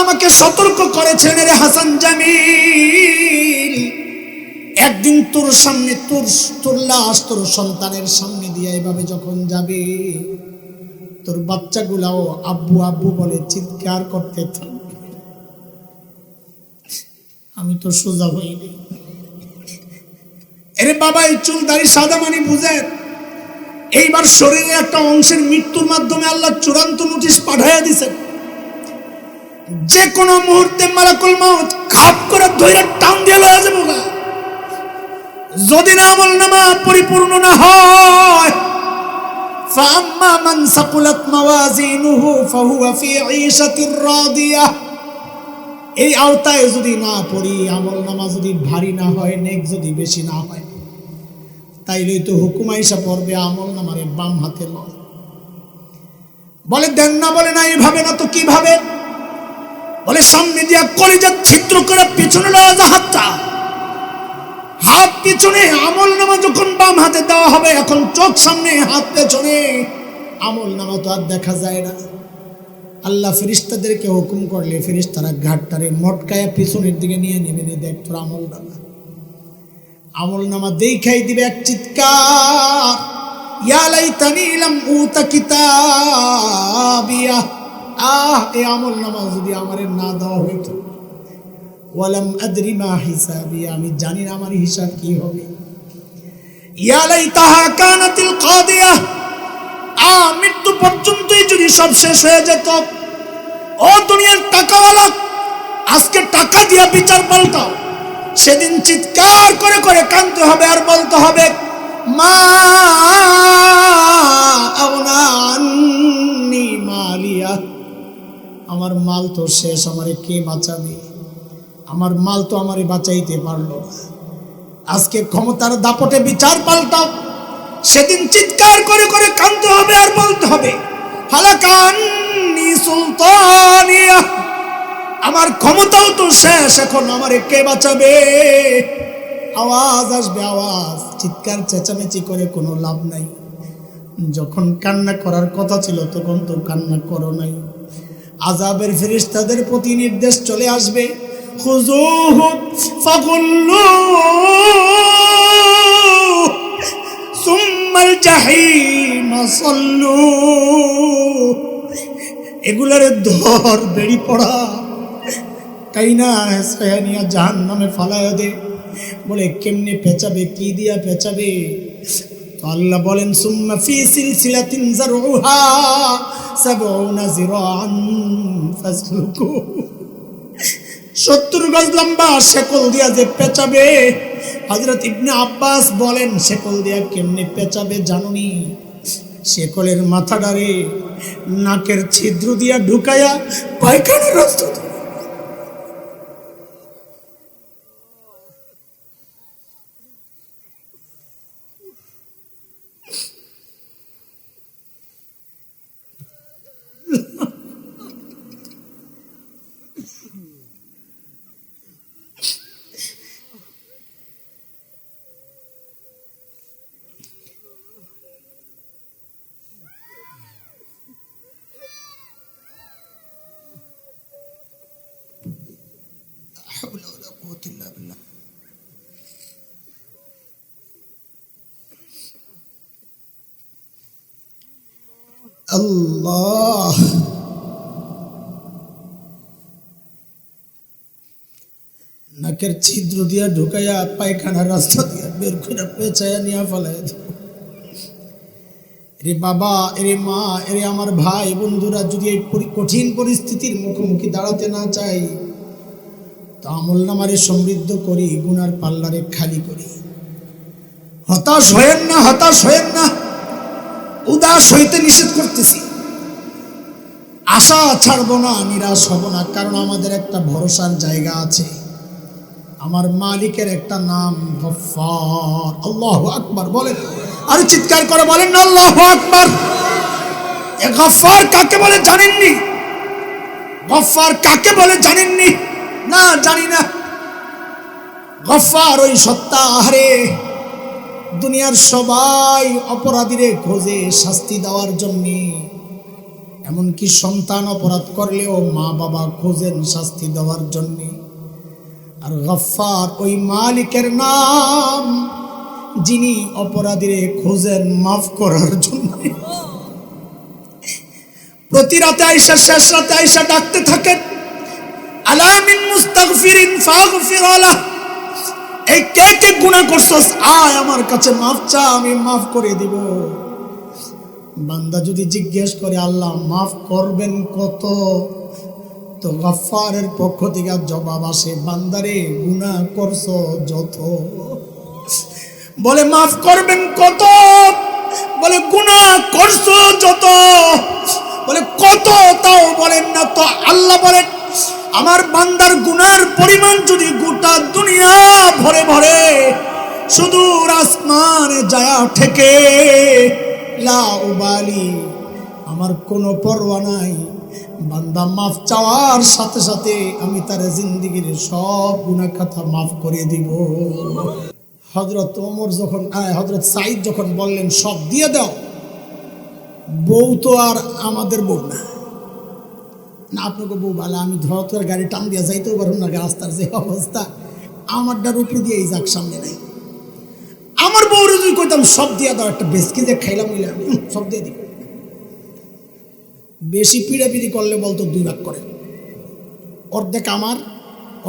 আমাকে সতর্ক করেছেন, রে হাসান জামিল, একদিন তোর সামনে তোর লাশ তোর সন্তানের সামনে দিয়ে এভাবে যখন যাবে, তোর বাচ্চাগুলাও আব্বু আব্বু বলে চিৎকার করতে থাকবে। আমি তো সোজা হইনি। এরে বাবা, এই চুল দাড়ি সাদা মানে বুঝেন, এইবার শরীরের একটা অংশের মৃত্যুর মাধ্যমে আল্লাহ চূড়ান্ত নোটিশ পাঠাইয়া দিছেন। যে কোনো মুহূর্তে মালাকুল মউত খাপ করে ধরে টান দিয়ে লয়ে যাবো। যদি না আমলনামা পরিপূর্ণ না হয়, ফাআম্মা মান সাকুলাত মাওয়াজিনুহু ফাহুয়া ফি ঈশাতির রাদিয়াহ, এই আওতায় যদি না পড়ি, আমলনামা যদি ভারী না হয়, নেক যদি বেশি না হয়, তাইলেই তো হুকুম আইসা পড়বে আমলনামারে বাম হাতে লয়। বলে দেন না, বলে না এইভাবে না তো কিভাবে? বলে সামনে দিয়া কলিজা ছিদ্র করে পিছনে লওয়া যা হাতটা, হাত পিছনে, আমলনামা যখন বাম হাতে দেওয়া হবে, এখন চোখ সামনে হাত পেছনে, আমলনামা তো আর দেখা যায় না। আল্লাহ ফেরেশতাদেরকে হুকুম করলে ফেরেশতারা ঘাটটারে মটকায়া পিছনের দিকে নিয়ে নেবে, দেখ তোর আমলনামা। আমলনামা দেখাই দিবে এক চিৎকার, ইয়া লাইতানি লাম উতা কিতাবিয়া, এই আমলনামা যদি আমারে না দেওয়া হইতো, ওয়ালাম আদরি মা হিসাবি, আমি জানি না আমার হিসাব কি হবে। ইয়া লাইতাহা কানাতিল কাদিয়া, মৃত্যু পর্যন্তই যদি সব শেষ হয়ে যেত। ও দুনিয়ার টাকাওয়ালা, আজকে টাকা দিয়া বিচার পাল্টাও, সেদিন চিৎকার করে করে কাঁদতে হবে আর বলতে হবে, মা আগনা আন্নি মালিয়া, আমার মাল তো শেষ, আমারে কে বাঁচাবে? আমার মাল তো আমারে বাঁচাইতে পারলো না। আজকে ক্ষমতার দাপটে বিচার পাল্টাও, সেদিন চিৎকার করে করে কাঁদতে হবে আর বলতে হবে, হালাকান্নি সুলতানিয়া, আমার ক্ষমতাও তো শেষ, এখন আমারে কে বাঁচাবে? আওয়াজ আসবে, আওয়াজ, চিৎকার চেঁচামেচি করে কোনো লাভ নাই। যখন কান্না করার কথা ছিল তখন তো কান্না করো নাই। আযাবের ফেরেশতাদের প্রতি নির্দেশ চলে আসবে, খুযুহু ফাগুল্লুহু সুম্মাল জাহিমা সাল্লু, এগুলারে ধর, বেড়ি পড়া, কাইনা হেসায়ানিয়া জাহান্নামে ফালায়া দে। বলে কেমনে পেঁচাবে, কি দিয়া পেঁচাবে? তো আল্লাহ বলেন, সুম্মা ফি সিলসিলাতিন যারউহা সাবউনা যিরাআন ফাসলুকু, 70 গজ লম্বা শেকল দিয়া যে পেঁচাবে। হযরত ইবনে আব্বাস বলেন, শেকল দিয়া কেমনে পেঁচাবে জানুনি? শেকলের মাথাটারে নাকের ছিদ্র দিয়া ঢুকায়া পায়খানার রাস্তা, আল্লাহ। নাকের ছিদ্র দিয়া ঢুকাইয়া পায়খানার রাস্তা দিয়া বের করে পেঁচাইয়া নিয়ে ফেলাইয়া দেব। রে বাবা, এরে মা, এরে আমার ভাই বন্ধুরা, যদি এই কঠিন পরিস্থিতির মুখোমুখি দাঁড়াতে না চাই, তো আমলনামারে সমৃদ্ধ করি, গুনার পাল্লারে খালি করি। হতাশ হয়েন না, হতাশ হয়েন না, উদাস হইতে নিষেধ করতেছি। আশা ছাড়বো না, নিরাশ হব না, কারণ আমাদের একটা ভরসার জায়গা আছে। আমার মালিকের একটা নাম গফফার। আল্লাহু আকবার বলেন, আর চিৎকার করে বলেন না আল্লাহু আকবার। এ গফফার কাকে বলে জানেননি? গফফার কাকে বলে জানেননি? না, জানি না। গফফার ওই সত্তা, আরে দুনিয়ার সবাই অপরাধীরে খোঁজে শাস্তি দেওয়ার জন্য, এমনকি সন্তান অপরাধ করলেও মা বাবা খোঁজেন শাস্তি দেওয়ার জন্যে। আর গফফার ওই মালিকের নাম যিনি অপরাধীরে খোঁজেন মাফ করার জন্য। প্রতি রাতে আয়েশা, শেষ রাতে আয়েশা ডাকতে থাকেন, আলা মিন মুস্তাগফিরিন ফাগফির লাহ, এই কে কে গুনাহ করছস আয় আমার কাছে মাফ চা, আমি মাফ করে দিব। বান্দা যদি জিজ্ঞেস করে আল্লাহ মাফ করবেন কত, তো গফফারের পক্ষ থেকে জবাব আসে, বান্দারে গুনাহ করছো যত। বলে মাফ করবেন কত, বলে গুনাহ করছো যত। বলে কত, তাও বলেন না তো। আল্লাহ বলেন আমার বান্দার গুনার পরিমাণ যদি গোটা দুনিয়া ভরে ভরে সুদূর আসমানে যায় ঠেকে, লা উবালি, আমার কোনো পরোয়া নাই। বান্দা মাফ চাওয়ার সাথে সাথে আমি তার জিন্দেগির সব গুনাহ খাতা মাফ করে দিব। হযরত ওমর যখন হযরত সাঈদ যখন বললেন সব দিয়ে দাও, বউ তো আর আমাদের বউ না, না আপনাকে বউ ভালো, আমি ধরতের গাড়ি টান দিয়ে যাইতেও পারবো না, রাস্তার যে অবস্থা, আমারটার উপরে দিয়েই যাক, সামনে নাই। আমার বউরে যদি কইতাম সব দিয়ে দাও, একটা বেশকি যে খাইলাম হইলাম সব দিয়ে দিব। বেশি পিড়াপিড়ি করলে বলতো দুই ভাগ করে, অর্ধেক আমার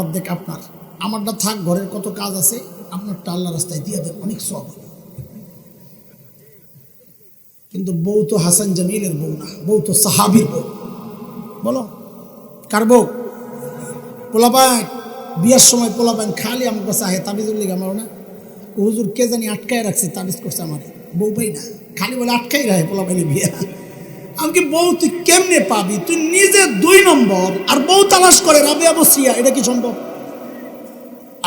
অর্ধেক আপনার, আমারটা থাক, ঘরের কত কাজ আছে, আপনারটা আল্লাহ রাস্তায় দিয়ে দেন, অনেক সব। কিন্তু বউ তো হাসান জামিলের বউ না, বউ তো সাহাবীর বউ। বলো কার বউ? পোলাপান বিয়ার সময় পোলাপান খালি আমার কাছে আহে, তাবিজুর লিগে আমার না, হুজুর কে জানি আটকায় রাখছে, তাবিজ করছে আমার, বউ পাই না, খালি বলে আটকাই রাখে পোলাপানি বিয়া। আমি কি বউ তুই কেমনে পাবি? তুই নিজে 2 নম্বর আর বউ তালাশ করে রাবিয়া বসিয়া, এটা কি সম্ভব?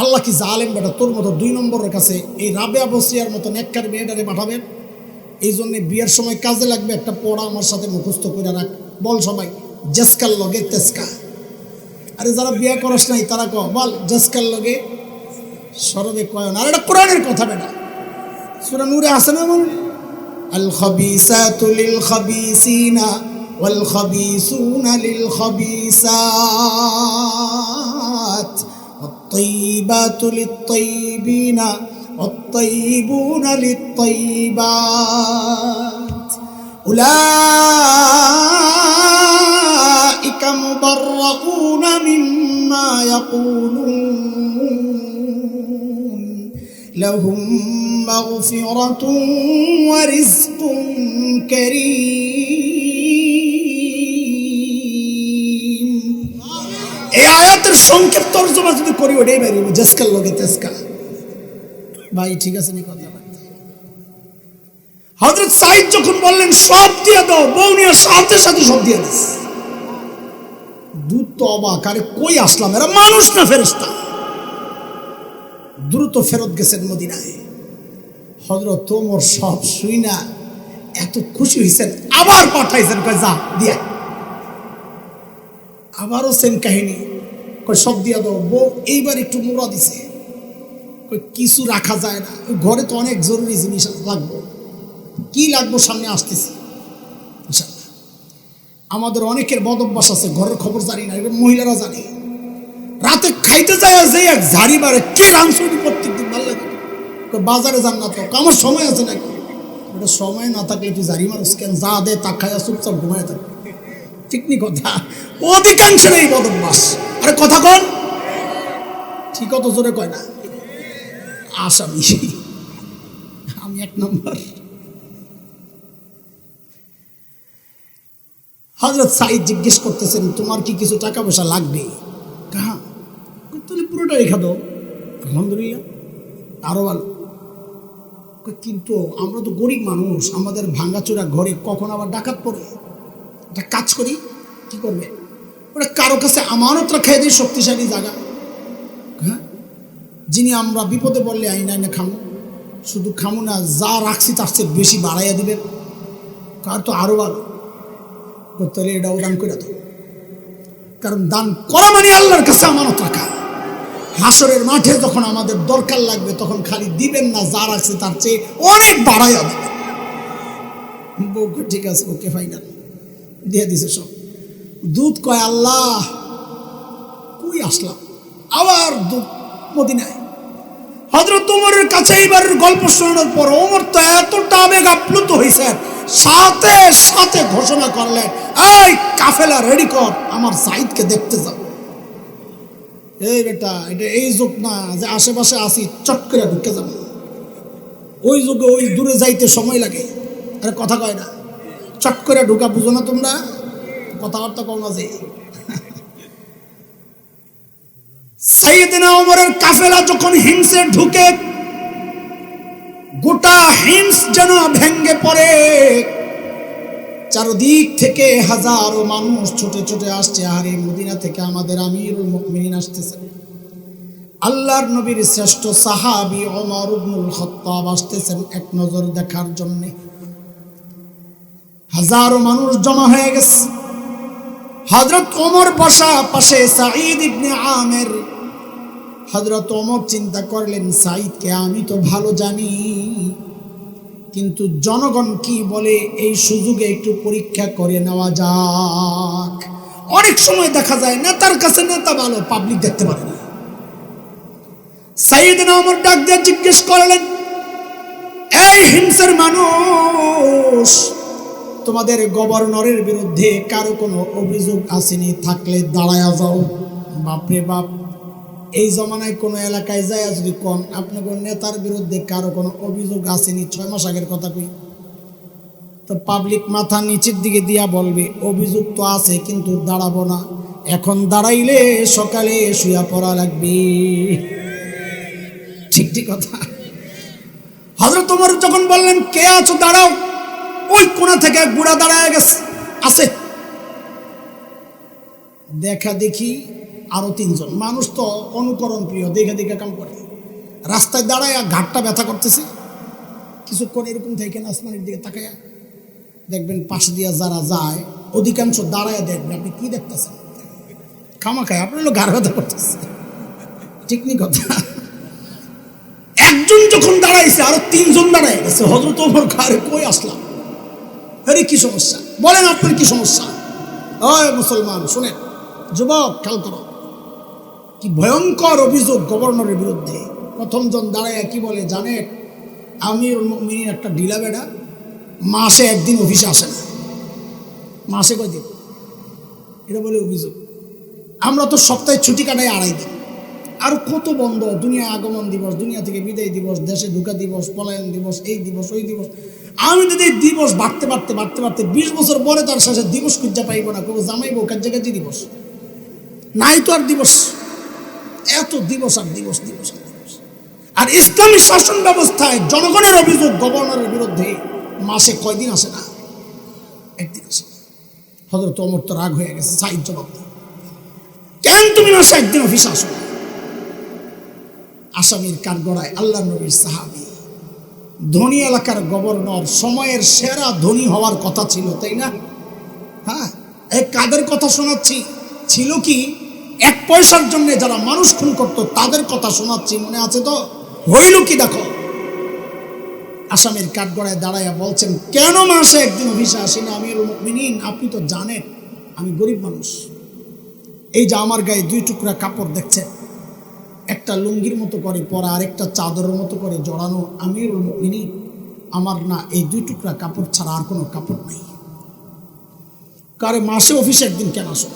আল্লাহ কি জালেম বেটা, তোর মতো 2 নম্বরের কাছে এই রাবিয়া বসিয়ার মতো নেককার মেয়েটারে পাঠাবেন? এই জন্য বিয়ের সময় কাজে লাগবে একটা পড়া আমার সাথে মুখস্থ করে রাখ। বল সবাই, জেসকার লগে তেসকা। আরে যারা বিয়ে করস নাই তারা কয়, বল জেসকার লগে সরবে কয় না। আর এটা কোরআনের কথা বেটা, সূরা নূরে আছে না? আল খাবিসাতু লিল খাবিসিনা ওয়াল খাবিসুনা লিল খাবিসাত ওয়াত তাইয়িবাতু লিত তাইয়িবিনা والطيبون للطيبات أولئك مبرؤون مما يقولون لهم مغفرة ورزق كريم। এই আয়াতের সংক্ষেপ তরজমা যদি করি ওটাই বেরিয়ে জেসকার লগে তেসকা। ভাই ঠিক আছে নি কথা? হযরত সাঈদ যখন বললেন সব দিয়ে দাও, বউ নিয়ে সাথে সাথে সব দিয়ে দিস। দূত তো অবাক, আরে কই আসলাম, এরা মানুষ না ফেরেশতা। দ্রুত ফেরত গেছেন মদিনায়। হযরত ওমর সব শুই না এত খুশি হয়েছেন, আবার পাঠাইছেন, কয় যা দিয়া। আবারও সেম কাহিনী, কয় সব দিয়া দাও। বউ এইবার একটু মোড়া দিছে, কিছু রাখা যায় না, ঘরে তো অনেক জরুরি জিনিস লাগবে। কি লাগবে সামনে আসতেছি। আমাদের অনেকের বদ অভ্যাস আছে, ঘরের খবর জানি না, এবার মহিলারা জানে। রাতে খাইতে যায় যে এক ঝাড়ি বাড়ে, কে রাংসুটি প্রত্যেকদিন ভালো লাগে, বাজারে যান না তো, আমার সময় আছে নাকি? ওটা সময় না থাকলে তুই ঝাড়ি মারস কেন? যা দে তা খাইয়া চুপচাপ ঘুমায় থাকবে। ঠিক নি কথা? অধিকাংশের এই বদ অভ্যাস। আরে কথা কন, ঠিক অত জোরে কয় না। আসামি আমি 1 নম্বর। হযরত সাঈদ জিজ্ঞেস করতেছেন, তোমার কি কিছু টাকা পয়সা লাগবে? কাহা? তাহলে পুরোটা রেখা দাও। আলহামদুলিল্লাহ, আরো ভালো। কিন্তু আমরা তো গরিব মানুষ, আমাদের ভাঙাচোরা ঘরে কখন আবার ডাকাত পড়ে। একটা কাজ করি, কি করবে? ওটা কারো কাছে আমানত রাখাই দিই, শক্তিশালী জায়গা, হ্যাঁ, যিনি আমরা বিপদে বললে আইনা আইনা খামো। শুধু খামো না, যা রাখছি তার চেয়ে বেশি বাড়াইয়া দিবে, কার তো আরো ভালো। তাহলে এটাও দান করে দাও, কারণ দান করা মানে আল্লাহর কাছে আমানত রাখা। হাসরের মাঠে যখন আমাদের দরকার লাগবে তখন খালি দিবেন না, যা রাখছে তার চেয়ে অনেক বাড়াইয়া দেবেন। ঠিক আছে, ওকে ফাইনাল। দিয়ে দিছে সব। দুধ কয় আল্লাহ কই আসলাম, আবার দুধ মদিনায়। হযরত ওমরের কাছে এইবার গল্প শোনানোর পর ওমর তো এতটা আবেগ আপ্লুত হয়েছে, সাথে সাথে ঘোষণা করলেন, এই কাফেলা রেডি কর, আমার সাইদকে দেখতে যাব। এই বেটা, এটা এই যুগ না যে আশেপাশে আসি চট করে ঢুকে যাব। ওই যুগে ওই দূরে যাইতে সময় লাগে, আরে কথা কয় না, চট করে ঢুকা, বুঝো না তোমরা, কথাবার্তা কম আছে। সাইয়েদনা ওমরের কাফেলা যখন হিমসে ঢুকে, গোটা হিমস যেন ভেঙ্গে পড়ে। চারদিক থেকে হাজারো মানুষ ছুটে ছুটে আসছে, আরে মদিনা থেকে আমাদের আমিরুল মুমিনিন আসতেছে, আল্লাহর নবীর শ্রেষ্ঠ সাহাবী ওমর ইবনুল খাত্তাব আসতেছেন এক নজর দেখার জন্য। হাজারো মানুষ জমা হয়ে গেছে। হযরত ওমর বসা, পাশে সাঈদ ইবনে আমের। হযরত ওমর চিন্তা করলেন, সাঈদকে আমি তো ভালো জানি, কিন্তু জনগণ কি বলে এই সুযোগে একটু পরীক্ষা করে নেওয়া যাক। অনেক সময় দেখা যায় নেতার কাছে নেতা ভালো, পাবলিক দেখতে পারে না। সাইয়েদনা ওমর ডাক দিয়ে জিজ্ঞেস করলেন, এই হিমসের মানুষ, তোমাদের গভর্নরের বিরুদ্ধে কারো কোনো অভিযোগ আসেনি? থাকলে দাঁড়ায়া যাও। বাপরে বাপ, এই জমানায় কোনো এলাকায় যায় যদি কোন আপনাদের নেতার বিরুদ্ধে কারো কোনো অভিযোগ আসেনি, 6 মাস আগের কথা কই, তো পাবলিক মাথা নিচের দিকে দিয়া বলবে অভিযোগ তো আছে কিন্তু দাঁড়াবো না, এখন দাঁড়াইলে সকালে শুয়া পড়া লাগবে। ঠিক ঠিক কথা। হযরত ওমর যখন বললেন, কে আছো দাঁড়াও, ওই কোণা থেকে এক বুড়া দাঁড়ায় গেছে, আছে। দেখা দেখি আরো 3 জন মানুষ, তো অনুকরণ প্রিয়, দেখে দেখে কাম করে। রাস্তায় দাঁড়ায় ঘাটটা ব্যথা করতেছে, কিছুক্ষণ এরকম থেকে আসমানের দিকে তাকায়া দেখবেন পাশে দিয়া যারা যায় অধিকাংশ দাঁড়ায় দেখবেন, আপনি কি দেখতেছেন, খামা খায় আপনার ঘাড় ব্যথা করতেছে। ঠিক নি কথা। একজন যখন দাঁড়াইছে আরো 3 জন দাঁড়ায় গেছে। হযরত ওমর ঘরে কই আসলাম, আরে কি সমস্যা বলেন, আপনার কি সমস্যা? ওই মুসলমান শুনেন, যুবক খেয়াল করো, কি ভয়ঙ্কর অভিযোগ গভর্নরের বিরুদ্ধে। প্রথম জন দাঁড়ায় কি বলে জানেন, আমিরুল মুমিনিন একটা ঢিলা বেড়া, মাসে একদিন অফিসে আসে না। মাসে কয়দিন? এটা বলে অভিযোগ। আমরা তো সপ্তাহে ছুটি কাটাই 2.5 দিন, আর কত বন্ধ, দুনিয়া আগমন দিবস, দুনিয়া থেকে বিদায় দিবস, দেশে ঢুকা দিবস, পলায়ন দিবস, এই দিবস ওই দিবস। আমি যদি দিবস বাড়তে বাড়তে বাড়তে বাড়তে 20 বছর পরে তার শেষে দিবস খুঁজা পাইব না, কেউ জামাইব কাছাকাছি দিবস নাই তো আর দিবস, এত দিবস আর দিবস দিবস আর দিবস। আর ইসলামী শাসন ব্যবস্থায় জনগণের অভিযোগ গভর্নরের বিরুদ্ধে মাসে কয়দিন আসে না? একদিন আসে। হযরত ওমর তো রাগ হয়ে গেছে, সাইদ জবাব দেয়, কেন তুমি মাসে একদিন অফিসে আসো না? আসামির কাঠগড়ায় আল্লাহর নবীর সাহাবী, ধনী এলাকার গভর্নর, সময়ের সেরা ধনী হওয়ার কথা ছিল, তাই না? হ্যাঁ, এই কাদের কথা শোনাচ্ছি, ছিল কি 1 পয়সার জন্য যারা মানুষ খুন করত তাদের কথা শোনাচ্ছি, মনে আছে তো? হইল কি দেখো, আসামির কাঠগড়ায় দাঁড়াইয়া বলছেন, কেন মাসে একদিন অফিসে আসি না আমিরুল মুমিনিন? আপনি তো জানেন আমি গরিব মানুষ, এই যে আমার গায়ে 2 টুকরা কাপড় দেখছেন, একটা লুঙ্গির মতো করে পরা, আরেকটা চাদরের মতো করে জড়ানো, আমিরুল মুমিনিন আমার না এই 2 টুকরা কাপড় ছাড়া আর কোনো কাপড় নাই। কারে মাসে অফিসে একদিন কেন আসো?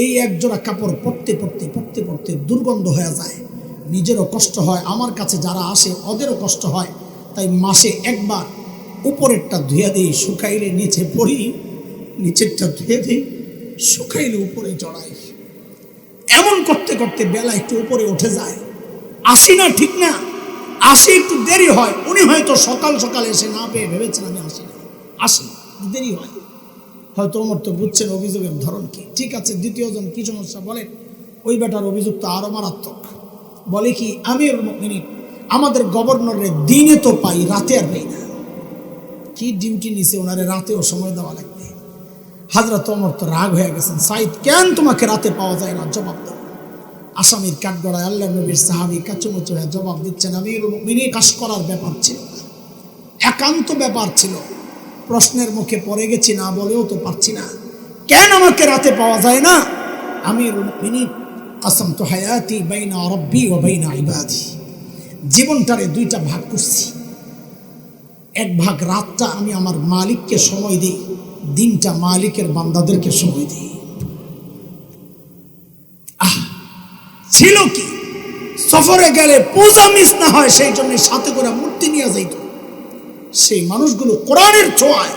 এই 1 জোড়া কাপড় পরতে পরতে পরতে পরতে দুর্গন্ধ হয়ে যায়, নিজেরও কষ্ট হয়, আমার কাছে যারা আসে ওদেরও কষ্ট হয়, তাই মাসে একবার উপরেরটা ধুয়ে দিই, শুকাইলে নিচে পরি, নিচেরটা ধুয়ে দিই, শুকাইলে উপরে জড়াই। এমন করতে করতে বেলা একটু উপরে উঠে যায়, আসি না, ঠিক না? আসি একটু দেরি হয়, উনি হয়তো সকাল সকাল এসে না পেয়ে ভেবেছেন আমি আসি না, আসি দেরি হয়। হয়তো ওমর তো বুঝছেন অভিযোগের ধরন কি। ঠিক আছে, দ্বিতীয় জন কি সমস্যা বলেন? ওই বেটার অভিযোগ তো আরো মারাত্মক। বলে কি, আমিরুল মুমিনিন আমাদের গভর্নরের দিনে তো পাই, রাতে আর পাই না। কি ডিউটি নিছে ওনারে, রাতেও সময় দেওয়া লাগবে। হযরত ওমর তো রাগ হয়ে গেছেন, সাইদ কেন তোমাকে রাতে পাওয়া যায় না, জবাব দাও। আসামির কাঠগড়ায় আল্লাহর নবীর সাহাবী কাচুমুচু হয়ে জবাব দিচ্ছেন, আমিরুল মুমিনিন কাজ করার ব্যাপার ছিল না, একান্ত ব্যাপার ছিল। প্রশ্নের মুখে পড়ে গেছি, না বলেও তো পারছি না। কেন আমাকে রাতে পাওয়া যায় না? আমিরুল মুমিনিন কাসামতু হায়াতি বাইনা রাব্বি ওয়া বাইনা ইবাদি, জীবনটারে দুইটা ভাগ করছি। এক ভাগ রাতটা আমি আমার মালিককে সময় দিই, দিনটা মালিকের বান্দাদেরকে সময় দিই। ছিল কি, সফরে গেলে পূজা মিস না হয় সেই জন্য সাথে করে মূর্তি নিয়ে যাইত। সেই মানুষগুলো কোরআনের ছোঁয়ায়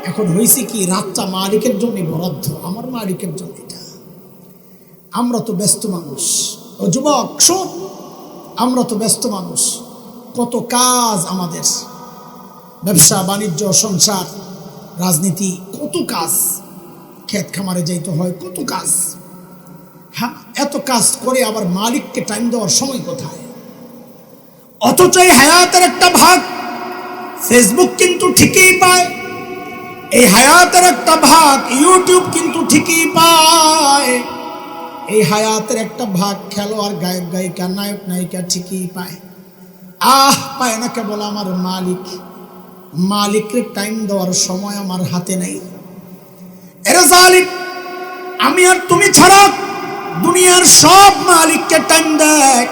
এখন হয়েছে কি, রাতটা মালিকের জন্য বরাদ্দ, আমার মালিকের জন্য। এটা আমরা তো ব্যস্ত মানুষ। ও যুবক শোন, আমরা তো ব্যস্ত মানুষ, কত কাজ আমাদের, ব্যবসা বাণিজ্য, সংসার, রাজনীতি, কত কাজ, ক্ষেত খামারে যাইতে হয়, কত কাজ। হ্যাঁ, এত কাজ করে আবার মালিককে টাইম দেওয়ার সময় কোথায়? অথচ এই হায়াতের একটা ভাগ ফেসবুক কিন্তু ঠিকই পায়, এই হায়াতের একটা ভাগ ইউটিউব কিন্তু ঠিকই পায়, এই হায়াতের একটা ভাগ খেলোয়াড়, গায়ক গায়িকা, নায়ক নায়িকা ঠিকই পায়। পায় না কেবল আমার মালিক। মালিকের টাইম দেওয়ার সময় আমার হাতে নাই। এরা জালিম, আমি আর তুমি ছাড়া দুনিয়ার সব মালিককে টাইম দেয়।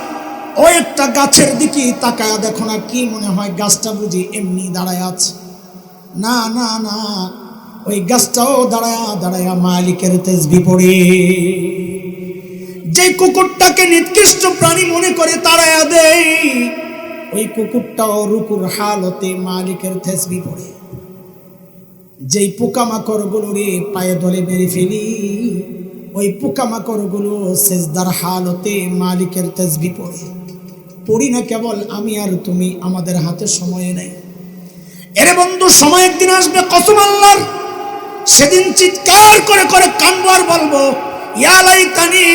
ওই একটা গাছের দিকে তাকায়া দেখো না, কি মনে হয় গাছটা বুঝি এমনি দাঁড়ায় আছে? না না না, ওই গাছটাও দাঁড়ায়া দাঁড়ায়া মালিকের তাসবিহ পড়ে। যে কুকুরটাকে নিকৃষ্ট প্রাণী মনে করে তাড়ায়া দেয়, ওই কুকুরটাও রুকুর হালতে মালিকের তাসবিহ পড়ে। যেই পোকামাকড় গুলো রে পায়ে ধরে মেরে ফেলি, ওই পোকামাকড় গুলো সেজদার হালতে মালিকের তাসবিহ পড়ে। পড়ি না কেবল আমি আর তুমি, আমাদের হাতে সময় নাই। এরে বন্ধু, সময় একদিন আসবে কসম আল্লাহর, সেদিন চিৎকার করে করে কাঁদবো আর বলবো, ইয়া লাইতানি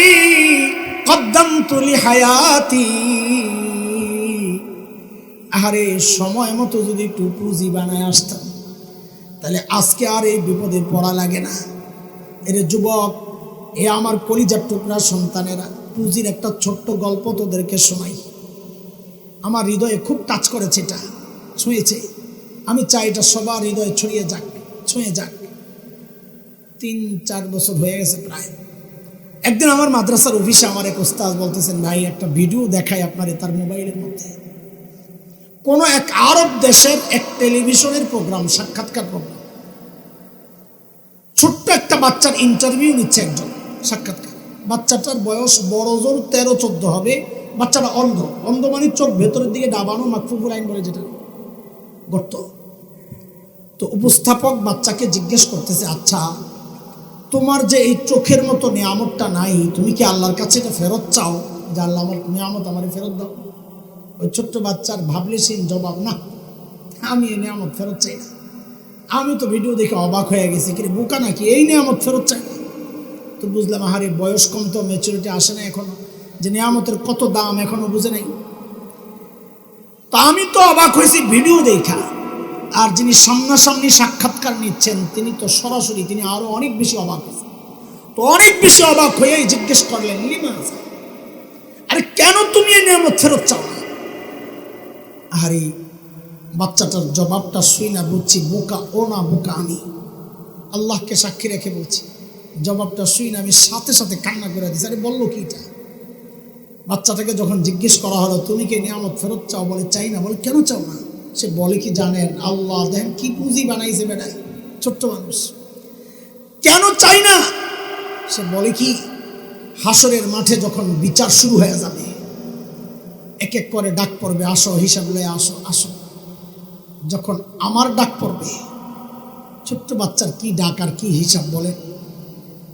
কদ্দামতু লিহায়াতি। আরে সময় মতো যদি একটু পুঁজি বানায় আসতাম, তাহলে আজকে আর এই বিপদে পড়া লাগে না। এর যুবক, এ আমার কলিজার টুকরা সন্তানেরা, পুঁজির একটা ছোট্ট গল্প তোদেরকে শোনাই। আমার হৃদয়ে খুব টাচ করেছে, এটা ছুঁয়েছে। আমি চাই এটা সবার হৃদয়ে ছড়িয়ে যাক, ছুঁয়ে যাক। 3-4 বছর হয়ে গেছে প্রায়। একদিন আমার মাদ্রাসার অফিসে আমার এক ওস্তাদ বলতেছেন, ভাই একটা ভিডিও দেখাই আপনার তার মোবাইলের মধ্যে। কোন এক আরব দেশের এক টেলিভিশনের প্রোগ্রাম, সাক্ষাৎকার প্রোগ্রাম। ছোট্ট একটা বাচ্চার ইন্টারভিউ নিচ্ছে একজন, সাক্ষাৎকার। বাচ্চাটার বয়স বড় জোর 13-14 হবে। বাচ্চাটা অন্ধ। অন্ধ মানে চোখ ভেতরের দিকে ডাবানো, মাকফুফুল আইন বলে যেটা, গর্ত। তো উপস্থাপক বাচ্চাকে জিজ্ঞেস করতেছে, আচ্ছা তোমার যে এই চোখের মতো নিয়ামতটা নাই, তুমি কি আল্লাহর কাছে এটা ফেরত চাও, যে আল্লাহ আমার নিয়ামত আমারে ফেরত দাও? ওই ছোট্ট বাচ্চার ভাবলেশীন জবাব, না, আমি এই নিয়ামত ফেরত চাই না। আমি তো ভিডিও দেখে অবাক হয়ে গেছি, কি বোকা নাকি, এই নিয়ামত ফেরত চাই না? তো বুঝলাম, আহারে বয়স কম, তো ম্যাচুরিটি আসে না এখনো, যে নিয়ামতের কত দাম এখনো বুঝে নাই। তা আমি তো অবাক হয়েছি ভিডিও দেখা। আর যিনি সামনাসামনি সাক্ষাৎকার নিচ্ছেন, তিনি তো সরাসরি, তিনি আরো অনেক বেশি অবাক হয়েছেন। তো অনেক বেশি অবাক হয়েই জিজ্ঞেস করলেন, লিমাযা, আরে কেন তুমি এই নিয়ামত ফেরত চাও না? আরে বাচ্চাটার জবাবটা শুই না বুঝছি, বোকা ও না, বোকা আমি। আল্লাহকে সাক্ষী রেখে বলছি, জবাবটা শুই না আমি সাথে সাথে কান্না করে দিচ্ছি। আরে বললো কি এটা? বাচ্চাটাকে যখন জিজ্ঞেস করা হলো, তুমি কি নিয়ামত ফেরত চাও? বলে চাই না। বলে কেন চাও না? সে বলে কি জানেন, আল্লাহ দেখেন কি পুঁজি বানাইছে বেটায়, ছোট্ট মানুষ। কেন চাই না? সে বলে কি, হাসরের মাঠে যখন বিচার শুরু হয়ে যাবে, এক এক করে ডাক পড়বে, আসো হিসাব লয়ে আসো আসো। যখন আমার ডাক পড়বে, ছোট্ট বাচ্চার কি ডাক আর কি হিসাব বলে,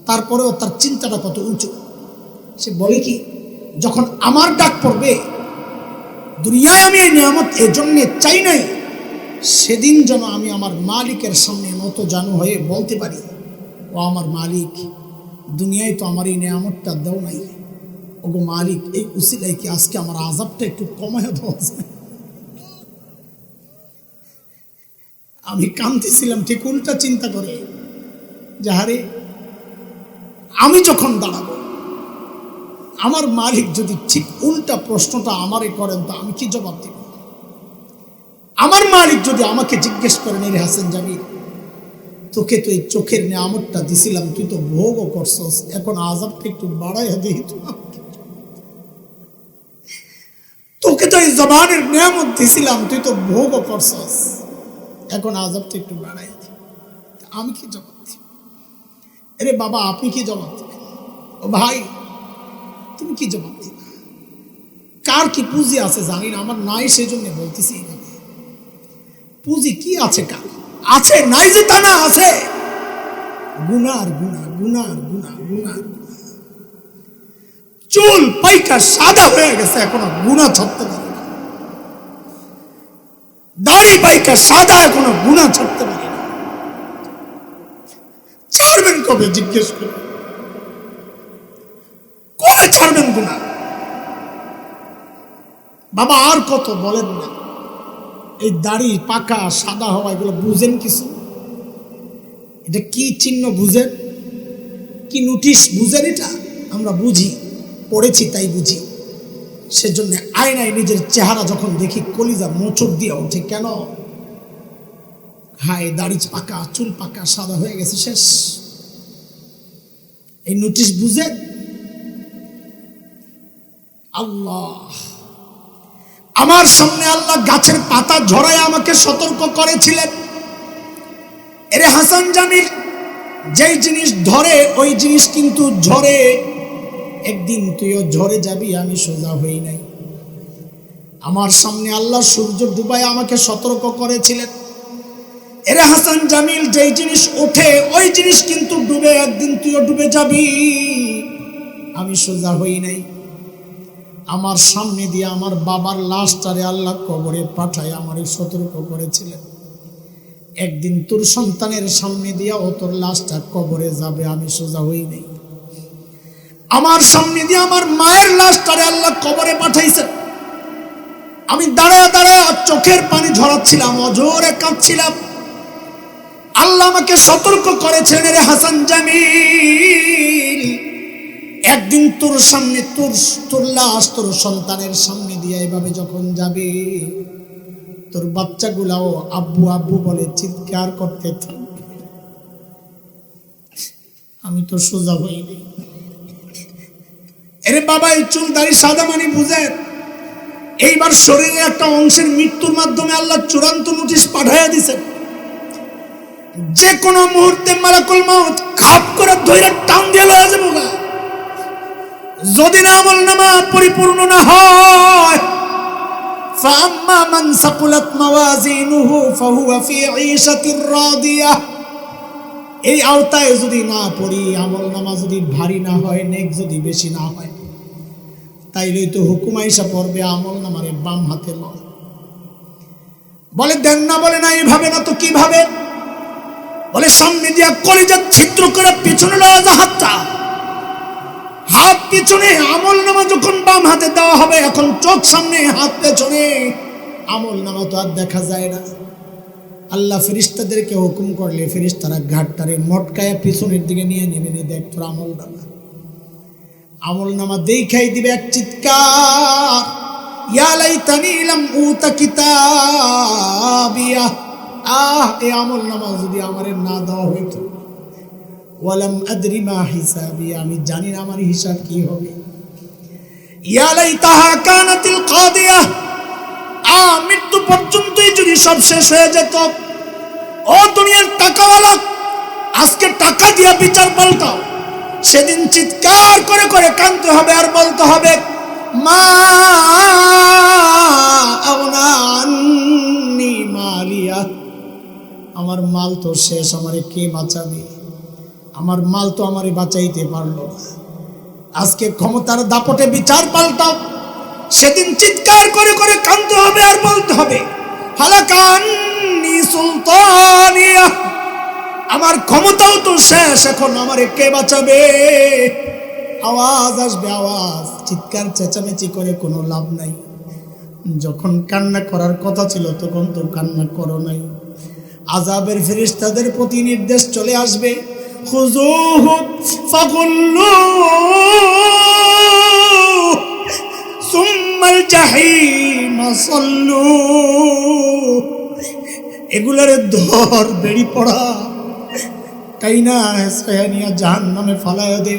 তারপরেও তার চিন্তাটা কত উঁচু। সে বলে কি, যখন আমার ডাক পড়বে, দুনিয়ায় আমি এই নিয়ামত এজন্য চাই নাই, সেদিন যেন আমি আমার মালিকের সামনে নত জানু হয়ে বলতে পারি, ও আমার মালিক, দুনিয়ায় তো আমার এই নিয়ামতটা দাও নাই, ওগো মালিক, এই উসিলায় কি আজকে আমার আযাবটা একটু কমায় দেওয়া যায়? আমি কাঁদতেছিলাম ঠিক উল্টা চিন্তা করে, যে হারে আমি যখন দাঁড়াবো, আমার মালিক যদি ঠিক উল্টা প্রশ্নটা আমারে করেন, তো আমি কি জবাব দিব? আমার মালিক যদি আমাকে জিজ্ঞেস করেন, রে হাসান জামিল, তোকে তো এই চোখের নিয়ামতটা দিছিলাম, তুই তো ভোগও করছস, এখন আযাবটা একটু বাড়াইয়া দিই তো। তোকে তো এই জবানের নিয়ামত দিছিলাম, তুই তো ভোগও করছস, এখন আযাবটা একটু বাড়াইয়া দিই। আমি কি জবাব দিই? আরে বাবা, আপনি কি জবাব দিবেন? ও ভাই, তুমি কি জবাব দিবে? কার কি পুঁজি আছে জানি না, আমার নাই, সেই জন্য বলতেছি। পুঁজি কি আছে কার? আছে নাই যে তা না, আছে গুনার গুনাহ, গুনার গুনাহ, গুনার গুনাহ। চুল পাইকা সাদা হয়ে গেছে, এখনো গুনাহ ছাড়তে পারে না। দাড়ি পাইকা সাদা, এখনো গুনাহ ছাড়তে পারে না। ছাড়বেন কবে জিজ্ঞেস করে? কবে ছাড়বেন গুনাহ? বাবা আর কত বলেন না। এই দাড়ি পাকা সাদা হওয়া এগুলো বুঝেন কিছু? এটা কি চিহ্ন বুঝেন? কি নোটিশ বুঝেন? এটা আমরা বুঝি, পড়েছি তাই বুঝি। সেজন্য আয়নায় নিজের চেহারা যখন দেখি কলিজা মোচড় দিয়ে ওঠে। কেন? হায়, দাড়ি পাকা, চুল পাকা, সাদা হয়ে গেছে, শেষ। এই নোটিশ বুঝেন? আল্লাহ, আমার সামনে আল্লাহ গাছের পাতা ঝরায় আমাকে সতর্ক করেছিলেন, এরে হাসান জামিল, যেই জিনিস ধরে ওই জিনিস কিন্তু ঝরে, একদিন তুইও ঝরে যাবি। আমি সোজা হই নাই। আমার সামনে আল্লাহ সূর্য ডুবায় আমাকে সতর্ক করেছিলেন, এরে হাসান জামিল, যেই জিনিস ওঠে ওই জিনিস কিন্তু ডুবে, একদিন তুইও ডুবে যাবি। আমি সোজা হই নাই। আমার সামনে দিয়ে আমার বাবার লাশটারে আল্লাহ কবরে পাঠায় আমারে সতর্ক করেছিলেন, একদিন তোর সন্তানের সামনে দিয়া ও তোর লাশটা কবরে যাবে। আমি সোজা হই নাই। আমার সামনে দিয়ে আমার মায়ের লাশটারে আল্লাহ কবরে পাঠাইছেন। আমি দাঁড়ায় দাঁড়ায় চোখের পানি ঝরাচ্ছিলাম, অজোরে কাঁদছিলাম। আল্লাহ আমাকে সতর্ক করেছেন, রে হাসান জামিল, একদিন তোর সামনে তোর লাশ তোর সন্তানের সামনে দিয়ে এভাবে যখন যাবে, তোর বাচ্চাগুলাও আব্বু আব্বু বলে চিৎকার করতে থাকবে। আমি তো সোজা হইনি। এরে বাবা, এই চুল দাড়ি সাদা মানে বুঝেন? এইবার শরীরের একটা অংশের মৃত্যুর মাধ্যমে আল্লাহ চূড়ান্ত নোটিশ পাঠাইয়া দিছেন। যে কোনো মুহূর্তে মালাকুল মাউত খাপ করে ধরে টান দিয়ে লয়ে যাবো। যদি না আমলনামা পরিপূর্ণ না হয়, ফাআম্মা মান সাকুলাত মাওয়াজিনুহু ফাহুয়া ফি ঈশাতির রাদিয়াহ, এই আওতায় যদি না পড়ি, আমলনামা যদি ভারী না হয়, নেক যদি বেশি না হয়, তাইলেই তো হুকুম আইসা পড়বে আমলনামারে বাম হাতে লও। বলে দেন না, বলে না এইভাবে না তো কিভাবে? বলে সামনে দিয়া কলিজা ছিদ্র করে পিছনে লওয়া যা হাতটা, হাত পিছনে, আমলনামা যখন বাম হাতে দেওয়া হবে, এখন চোখ সামনে হাত পেছনে, আমলনামা তো আর দেখা যায় না। আল্লাহ ফেরেশতাদেরকে হুকুম করলে ফেরেশতারা ঘাটটারে মটকায়া পিছনের দিকে নিয়ে নেবে, দেখ তোর আমলনামা। আমলনামা দেখাই দিবে এক চিৎকার, ইয়া লাইতানি লাম উতা কিতাবিয়া, এই আমলনামা যদি আমারে না দেওয়া হইতো, ওয়ালাম আদরি মা হিসাবি, আমি জানি না আমার হিসাব কি হবে। ইয়া লাইতাহা কানাতিল কাদিয়া, মৃত্যু পর্যন্তই যদি সব শেষ হয়ে যেত। ও দুনিয়ার টাকাওয়ালা, আজকে টাকা দিয়া বিচার পাল্টাও, সেদিন চিৎকার করে করে কাঁদতে হবে আর বলতে হবে, মা আগনা আন্নি মালিয়া, আমার মাল তো শেষ, আমারে কে বাঁচাবে? আমার মাল তো আমারে বাঁচাইতে পারলো না। আজকে ক্ষমতার দাপটে বিচার পাল্টাও, সেদিন চিৎকার করে করে কাঁদতে হবে আর বলতে হবে, হালাকান্নি সুলতানিয়া, আমার ক্ষমতাও তো শেষ, এখন আমারে কে বাঁচাবে? আওয়াজ আসবে, আওয়াজ, চিৎকার চেঁচামেচি করে কোনো লাভ নাই। যখন কান্না করার কথা ছিল তখন তো কান্না করো নাই। আযাবের ফেরেশতাদের প্রতি নির্দেশ চলে আসবে, খুযুহু ফাগুল্লু সুম্মাল জাহিম সাল্লু, এগুলারে ধর, বেড়ি পড়া, কাইনা নিয়া জাহান্নামে ফালায়া দে।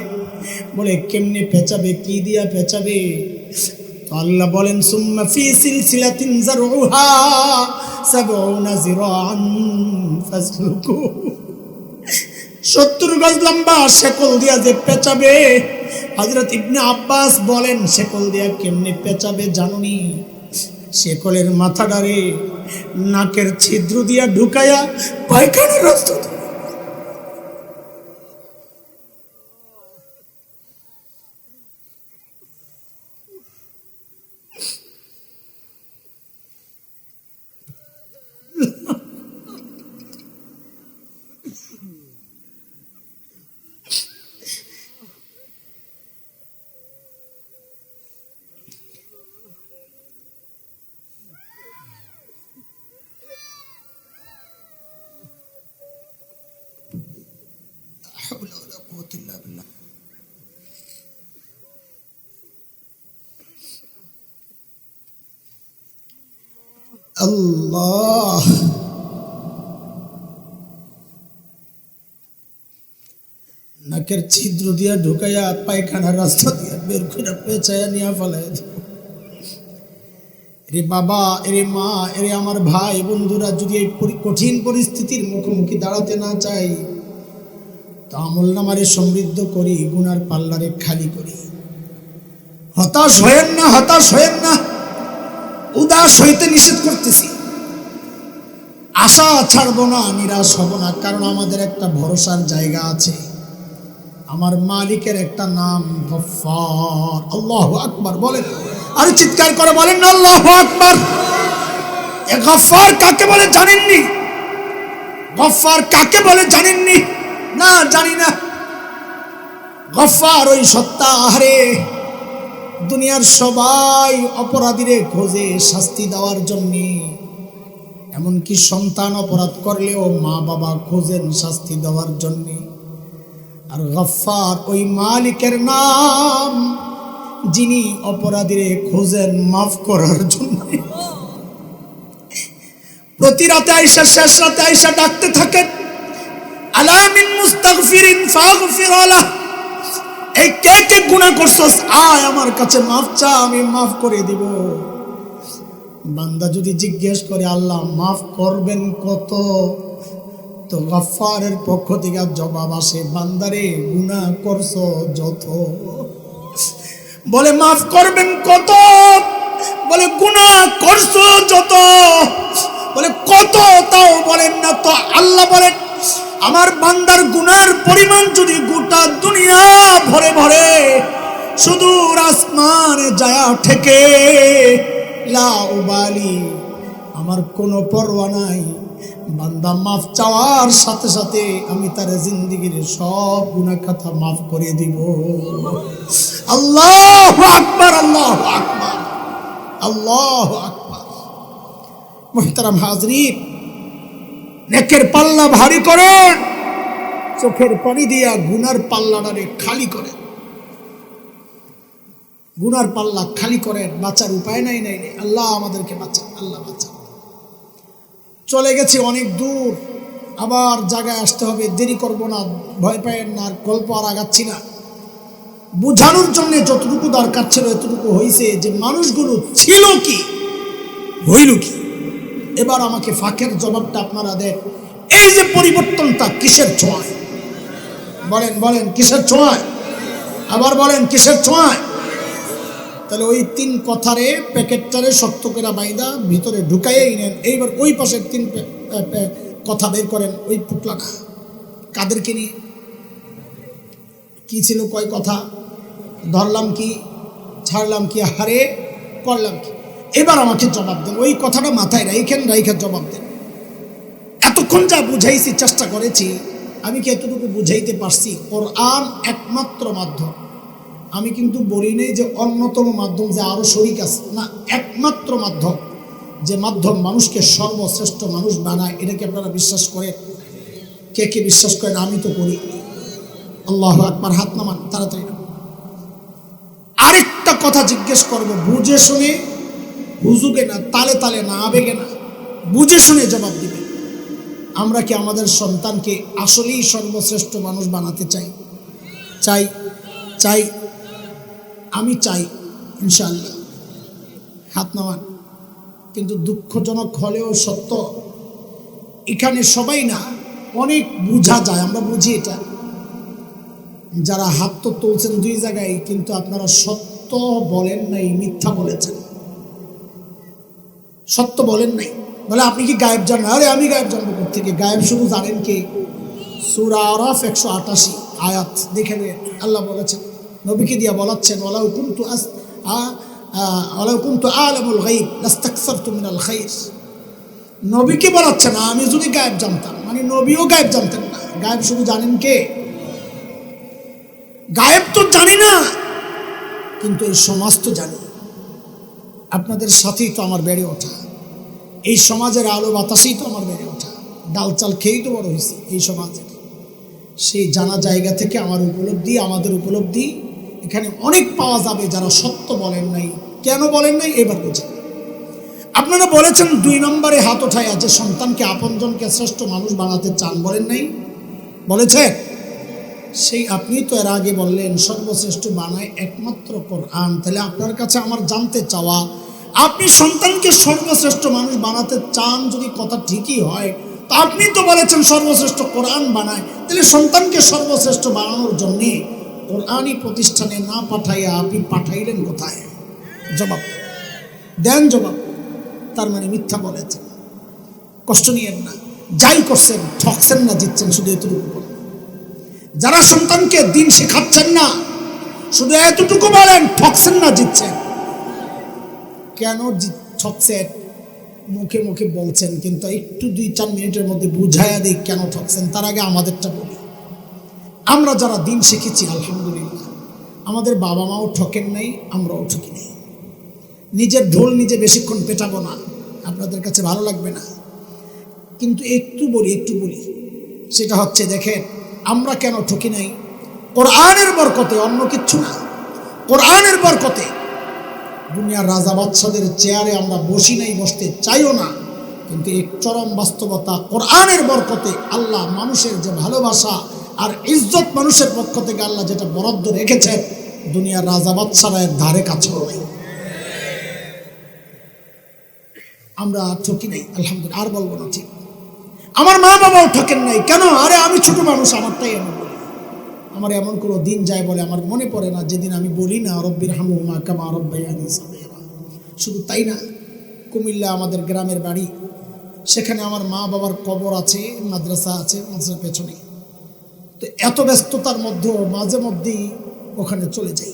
বলে কেমনে পেঁচাবে, কি দিয়া পেঁচাবে? তো আল্লাহ বলেন সুম্মা ফি সিলসিলাতিন যারউহা ৭০ যিরাআন ফাসলুকু। ৭০ গজ লম্বা শেকল দিয়া যে পেঁচাবে। হযরত ইবনে আব্বাস বলেন শেকল দিয়া কেমনে পেঁচাবে জানুনি? শেকলের মাথাটারে নাকের ছিদ্র দিয়া ঢুকায়া পায়খানার রাস্তা। আল্লাহ, নাকের ছিদ্র দিয়া ঢুকাইয়া পায়খানার রাস্তা দিয়া বের করে পেঁচাইয়া নিয়ে ফেলাই দিব। রে বাবা, এরে মা, এরে আমার ভাই বন্ধুরা, যদি এই কঠিন পরিস্থিতির মুখোমুখি দাঁড়াতে না চাই, তা আমল নামারে সমৃদ্ধ করি, গুনার পাল্লারে খালি করি। হতাশ হয়েন না, হতাশ হয়েন না, উদাস হইতে নিষেধ করতেছি। আশা ছাড়বো না, নিরাশ হব না, কারণ আমাদের একটা ভরসার জায়গা আছে। আমার মালিকের একটা নাম গফফার। আল্লাহু আকবার বলেন, আরে চিৎকার করে বলেন না আল্লাহু আকবার। এ গফফার কাকে বলে জানেননি? গফফার কাকে বলে জানেননি? না, জানি না। গফফার ওই সত্তা, আহারে দুনিয়ার সবাই অপরাধীরে খোঁজে শাস্তি দেওয়ার জন্য। এমনকি সন্তান অপরাধ করলেও মা বাবা খোঁজেন শাস্তি দেওয়ার জন্য। আর গফফার ওই মালিকের নাম, যিনি অপরাধীরে খোঁজেন মাফ করার জন্য। প্রতি রাতে আয়েশা, শেষ রাতে আয়েশা ডাকতে থাকেন, আলা মিন মুস্তাগফিরিন ফাগফির লাহ। এই কে কে গুনাহ করছস, আয় আমার কাছে মাফ চা, আমি মাফ করে দিব। বান্দা যদি জিজ্ঞেস করে আল্লাহ মাফ করবেন কত, তো গফফারের পক্ষ থেকে জবাব আসে, বান্দারে গুনাহ করছো যত। বলে মাফ করবেন কত? বলে গুনাহ করছো যত। বলে কত, তাও বলেন না তো। আল্লাহ বলেন আমার বান্দার গুনার পরিমাণ যদি গোটা দুনিয়া ভরে ভরে সুদূর আসমানে যায় ঠেকে, লা উবালি, আমার কোনো পরোয়া নাই। বান্দা মাফ চাওয়ার সাথে সাথে আমি তার জিন্দেগির সব গুনাহ খাতা মাফ করে দিব। আল্লাহু আকবার, আল্লাহু আকবার, আল্লাহু আকবার। মুহতারাম হাজরিন, নেকের পাল্লা ভারী করেন, চোখের পানি দিয়া গুনার পাল্লাটারে খালি করেন। গুনার পাল্লা খালি করেন, বাঁচার উপায় নাই। নাই নাই, আল্লাহ আমাদেরকে বাঁচান, আল্লাহ বাঁচান। চলে গেছে অনেক দূর, আবার জায়গায় আসতে হবে, দেরি করব না, ভয় পায়েন না, আর গল্প আর আগাচ্ছি না। বুঝানোর জন্য যতটুকু দরকার ছিল এতটুকু হয়েছে, যে মানুষগুলো ছিল কি, হইল কি। এবার আমাকে ফাঁকের জবাবটা আপনারা দেন। এই যে পরিবর্তনটা কিসের ছোঁয়ায়? বলেন বলেন, কিসের ছোঁয়ায়? আবার বলেন, কিসের ছোঁয়ায়? তাহলে ওই তিন কথারে প্যাকেটটারে শক্ত করে বাইদা ভিতরে ঢুকাইয়াই নেন। এইবার ওই পাশের তিন কথা বের করেন, ওই পুটলাটা কাদেরকে নিয়ে, কি ছিল, কয় কথা, ধরলাম কি, ছাড়লাম কি, হারে করলাম কি। এবার আমাকে জবাব দেন, ওই কথাটা মাথায় রাইখেন, রাইখে জবাব দেন। এতক্ষণ যা বুঝাইছি, চেষ্টা করেছি, আমি কি এতটুকু বুঝাইতে পারছি? কোরআন একমাত্র মাধ্যম। আমি কিন্তু বলি নেই যে অন্যতম মাধ্যম, যে আরো শরীক আছে, না, একমাত্র মাধ্যম, যে মাধ্যম মানুষকে সর্বশ্রেষ্ঠ মানুষ বানায়। এটাকে আপনারা বিশ্বাস করেন? কে কে বিশ্বাস করেন? আমি তো করি। আল্লাহু আকবার, হাত নামান তাড়াতাড়ি। আরেকটা কথা জিজ্ঞেস করবো, বুঝে শুনে, হুজুকে না, তালে তালে না, আবেগে না, বুঝে শুনে জবাব দিবেন। আমরা কি আমাদের সন্তানকে আসলেই সর্বশ্রেষ্ঠ মানুষ বানাতে চাই? চাই চাই আমি চাই ইনশাআল্লাহ, হাত নামান। কিন্তু দুঃখজনক হলেও সত্য, এখানে সবাই না, অনেক বোঝা যায়, আমরা বুঝি এটা। যারা হাত তো তুলছেন দুই জায়গায়, কিন্তু আপনারা সত্য বলেন নাই, মিথ্যা বলেছেন। সত্য বলেন নাই, বলে আপনি কি গায়েব জানেন? আরে আমি গায়েব জানবো কোত্থেকে? গায়েব শুধু জানেন কে? সূরা আরাফ 188 আয়াত দেখে নেন। আল্লাহ বলেছেন, নবীকে দিয়া বলাচ্ছেন, ওয়ালাউ কুনতু আ'লামুল গায়ব লাস্তাকসারতু মিনাল খায়র। নবীকে বলাচ্ছেন, আমি যদি গায়েব জানতাম, মানে নবীও গায়েব জানতেন না। গায়েব শুধু জানেন কে? গায়েব তো জানি না, কিন্তু এই সমাজ তো জানি। আপনাদের সাথেই তো আমার বেড়ে ওঠা, এই সমাজের আলো বাতাসেই তো আমার বেড়ে ওঠা, ডাল চাল খেয়েই তো বড় হয়েছে এই সমাজের। সেই জানা জায়গা থেকে আমার উপলব্ধি, আমাদের উপলব্ধি, এখানে অনেক পাওয়া যাবে যারা সত্য বলেন নাই। কেন বলেন নাই এবার বুঝেন। আপনারা বলেছেন 2 নম্বরে হাত ওঠায় যে সন্তানকে আপনজনকে শ্রেষ্ঠ মানুষ বানাতে চান, বলেন নাই? বলেছেন? সেই আপনি তো এর আগে বললেন সর্বশ্রেষ্ঠ বানায় একমাত্র কোরআন। তাহলে আপনার কাছে আমার জানতে চাওয়া, আপনি সন্তানকে সর্বশ্রেষ্ঠ মানুষ বানাতে চান যদি কথা ঠিকই হয়, তো আপনি তো বলেছেন সর্বশ্রেষ্ঠ কোরআন বানায়, তাহলে সন্তানকে সর্বশ্রেষ্ঠ বানানোর জন্যে কোরআনই প্রতিষ্ঠানে না পাঠাইয়া আপনি পাঠাইলেন কোথায়? জবাব দেন, জবাব। তার মানে মিথ্যা বলেছেন। কষ্ট নিয়েন না, যাই করছেন ঠকছেন না, জিতছেন, শুধু এতটুকু বলেন। যারা সন্তানকে দিন শেখাচ্ছেন না, শুধু এতটুকু বলেন, ঠকছেন না, জিতছেন। কেন ঠকছেন? মুখে মুখে বলছেন, কিন্তু একটু 2-4 মিনিটের মধ্যে বুঝাইয়া দিই কেন ঠকছেন। তার আগে আমাদেরটা বলি। আমরা যারা দিন শিখেছি আলহামদুলিল্লাহ, আমাদের বাবা মাও ঠকেন নাই, আমরাও ঠকি নাই। নিজের ঢোল নিজে বেশিক্ষণ পেটাবো না, আপনাদের কাছে ভালো লাগবে না, কিন্তু একটু বলি। সেটা হচ্ছে, দেখেন আমরা কেন ঠকি নাই? কোরআনের বরকতে, অন্য কিচ্ছু না। কোরআনের বরকতে দুনিয়ার রাজা বাদশাদের চেয়ারে আমরা বসি নাই, বসতে চাইও না, কিন্তু এক চরম বাস্তবতা, কোরআনের বরকতে আল্লাহ মানুষের যে ভালোবাসা আর ইজ্জত, মানুষের পক্ষ থেকে আল্লাহ যেটা বরাদ্দ রেখেছেন, দুনিয়ার রাজা বাদশারা এর ধারে কাছেও নাই। আমরা ঠকি নাই আলহামদুলিল্লাহ, আর বলবো না। ঠিক, আমার মা বাবাও ঠকেন নাই। কেন? আরে আমি ছোট মানুষ, আমারটাই আমি বলি। আমার এমন কোনো দিন যায় বলে আমার মনে পড়ে না যেদিন আমি বলি না রব্বির হামহুমা কামা রাব্বায়ানি সাগীরা। শুধু তাই না, কুমিল্লা আমাদের গ্রামের বাড়ি, সেখানে আমার মা বাবার কবর আছে, মাদ্রাসা আছে মাদ্রাসার পেছনে। তো এত ব্যস্ততার মধ্যেও মাঝে মধ্যেই ওখানে চলে যাই,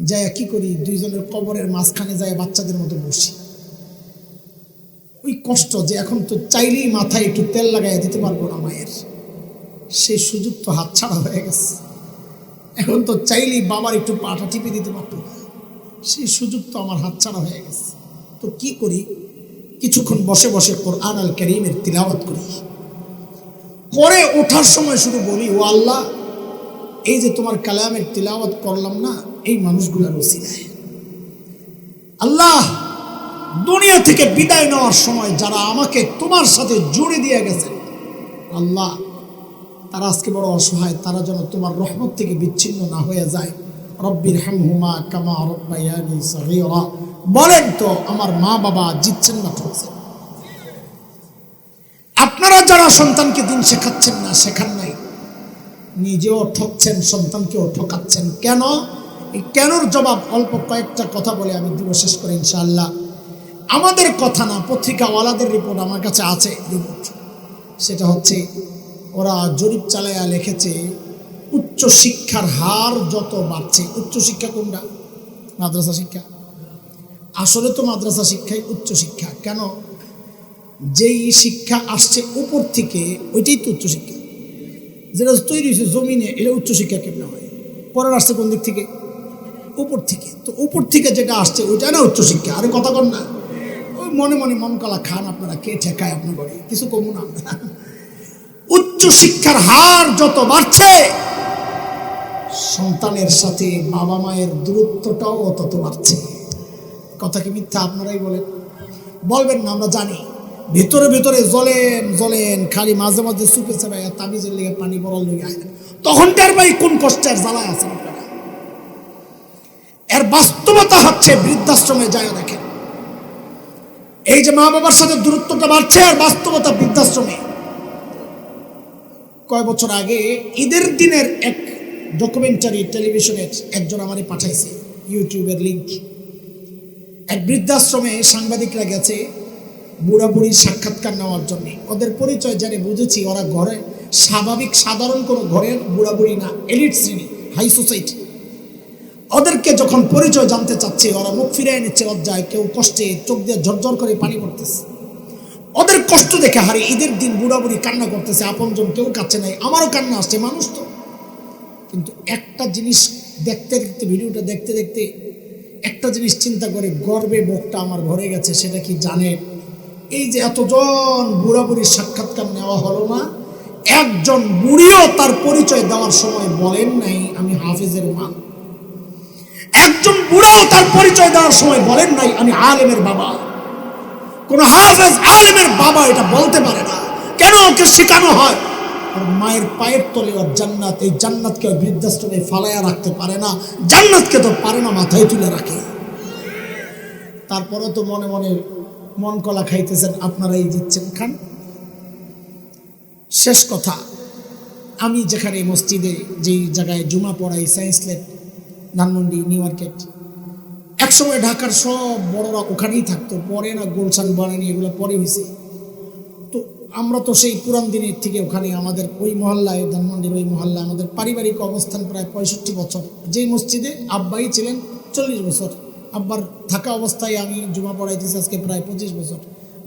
যাই কি করি, 2 জনের কবরের মাঝখানে যায় বাচ্চাদের মতো বসি। ওই কষ্ট যে এখন তো চাইলেই মাথায় একটু তেল লাগাইয়া দিতে পারবো না মায়ের, সেই সুযোগ তো হাতছাড়া হয়ে গেছে। এখন তো চাইলেই বাবার একটু পাটা টিপে দিতে পারতো না, সেই সুযোগ তো আমার হাতছাড়া হয়ে গেছে। তো কি করি, কিছুক্ষণ বসে বসে কোরআন আল কারীমের তিলাওয়াত করি। করে ওঠার সময় শুধু বলি, ও আল্লাহ, এই যে তোমার কালামের তিলাওয়াত করলাম না, এই মানুষগুলোর ওসিলায় আল্লাহ, দুনিয়া থেকে বিদায় নেওয়ার সময় যারা আমাকে তোমার সাথে জুড়ে দিয়ে গেছে আল্লাহ, তারা আজকে বড় অসহায়, তারা যেন তোমার রহমত থেকে বিচ্ছিন্ন না হয়ে যায়। রব্বির হামহুমা কামা রাব্বায়ানি সাগীরা। বলেন তো আমার মা বাবা জিতছেন না ঠকছেন? আপনারা যারা সন্তানকে দিন শেখাচ্ছেন না, শেখান নাই, নিজেও ঠকছেন, সন্তানকেও ঠকাচ্ছেন। কেন? এই কেনর জবাব অল্প কয়েকটা কথা বলে আমি দিব, শেষ করে ইনশাআল্লাহ। আমাদের কথা না, পত্রিকাওয়ালাদের রিপোর্ট আমার কাছে আছে, রিপোর্ট। সেটা হচ্ছে, ওরা জরিপ চালায়া লিখেছে উচ্চ শিক্ষার হার যত বাড়ছে। উচ্চ শিক্ষা কোনটা? মাদ্রাসা শিক্ষা। আসলে তো মাদ্রাসা শিক্ষাই উচ্চ শিক্ষা। কেন? যেই শিক্ষা আসছে উপর থেকে, ওইটাই তো উচ্চ শিক্ষা। যেটা তৈরি হয়েছে জমিনে, এটা উচ্চ শিক্ষা কেমন হয়? পরের আসছে কোন দিক থেকে? উপর থেকে। তো উপর থেকে যেটা আসছে ওইটা না উচ্চ শিক্ষা। আরে কথা কন না, ওই মনে মনে মন কলা খান আপনারা, কে ঠেকায় আপনার ঘরে, কিছু কমু না। উচ্চ শিক্ষার হার যত বাড়ছে, সন্তানের সাথে বাবা মায়ের দূরত্বটাও তত বাড়ছে। কথা কি মিথ্যা? আপনারাই বলেন, বলবেন না, আমরা জানি। ভিতরে ভিতরে জ্বলেন জ্বলেন, খালি মাঝে মাঝে চুপেছে ভাই তাবিজের লেগে পানি বড় লেগে আয়, তখন তার ভাই কোন কষ্টের জ্বালায় আছেন আপনারা। এর বাস্তবতা হচ্ছে বৃদ্ধাশ্রমে যায় দেখেন, এই যে মা বাবার সাথে দূরত্বটা বাড়ছে, আর বাস্তবতা বৃদ্ধাশ্রমে। কয় বছর আগে ঈদের দিনের এক ডকুমেন্টারি টেলিভিশনের একজন আমারে পাঠাইছে, ইউটিউবের লিঙ্ক। এক বৃদ্ধাশ্রমে সাংবাদিকরা গেছে বুড়া বুড়ির সাক্ষাৎকার নেওয়ার জন্য। ওদের পরিচয় জানি বুঝেছি, ওরা ঘরে স্বাভাবিক সাধারণ কোনো ঘরের বুড়া বুড়ি না, এলিট শ্রেণী, হাই সোসাইটি। ওদেরকে যখন পরিচয় জানতে চাচ্ছে, ওরা মুখ ফিরিয়ে নিচ্ছে লজ্জায়, কেউ কষ্টে চোখ দিয়ে ঝরঝর করে পানি পড়তেছে। ওদের কষ্ট দেখে হারে ঈদের দিন বুড়া বুড়ি কান্না করতেছে, আপনজন কেউ কাছে নাই, আমারও কান্না আসছে, মানুষ তো। কিন্তু একটা জিনিস দেখতে দেখতে, ভিডিওটা দেখতে দেখতে একটা জিনিস চিন্তা করে গর্বে বুকটা আমার ভরে গেছে। সেটা কি জানেন? এই যে এতজন বুড়া বুড়ির সাক্ষাৎকার নেওয়া হলো না, একজন বুড়িও তার পরিচয় দেওয়ার সময় বলেন নাই আমি হাফেজের মা। একজন বুড়াও তার পরিচয় দেওয়ার সময় বলেন নাই আমি আলেমের বাবা। কোন হাফেজ আলেমের বাবা এটা বলতে পারে না। কেন? ওকে শেখানো হয় আর মায়ের পায়ের তলে ওর জান্নাত, এই জান্নাতকে বৃদ্ধাশ্রমে ফালাইয়া রাখতে পারে না, জান্নাতকে তো পারে না মাথায় তুলে রাখে। তারপরে তো মনে মনে মন কলা খাইতেছেন, আপনারাই দিচ্ছেন, খান। শেষ কথা, আমি যেখানে মসজিদে যেই জায়গায় জুমা পড়াই, science lab, Dhanmondi, new market, একসময় ঢাকার সব বড়রা ওখানেই থাকতো, পরে না গোলশান বানানি এগুলো পরে হয়েছে। তো আমরা তো সেই পুরান দিনের থেকে ওখানে আমাদের ওই মহল্লায়, ধানমন্ডির ওই মহল্লায় আমাদের পারিবারিক অবস্থান প্রায় 65 বছর। যেই মসজিদে আব্বাই ছিলেন 40 বছর, আব্বার থাকা অবস্থায় আমি জুমা পড়াইতেছি আজকে প্রায় 25 বছর।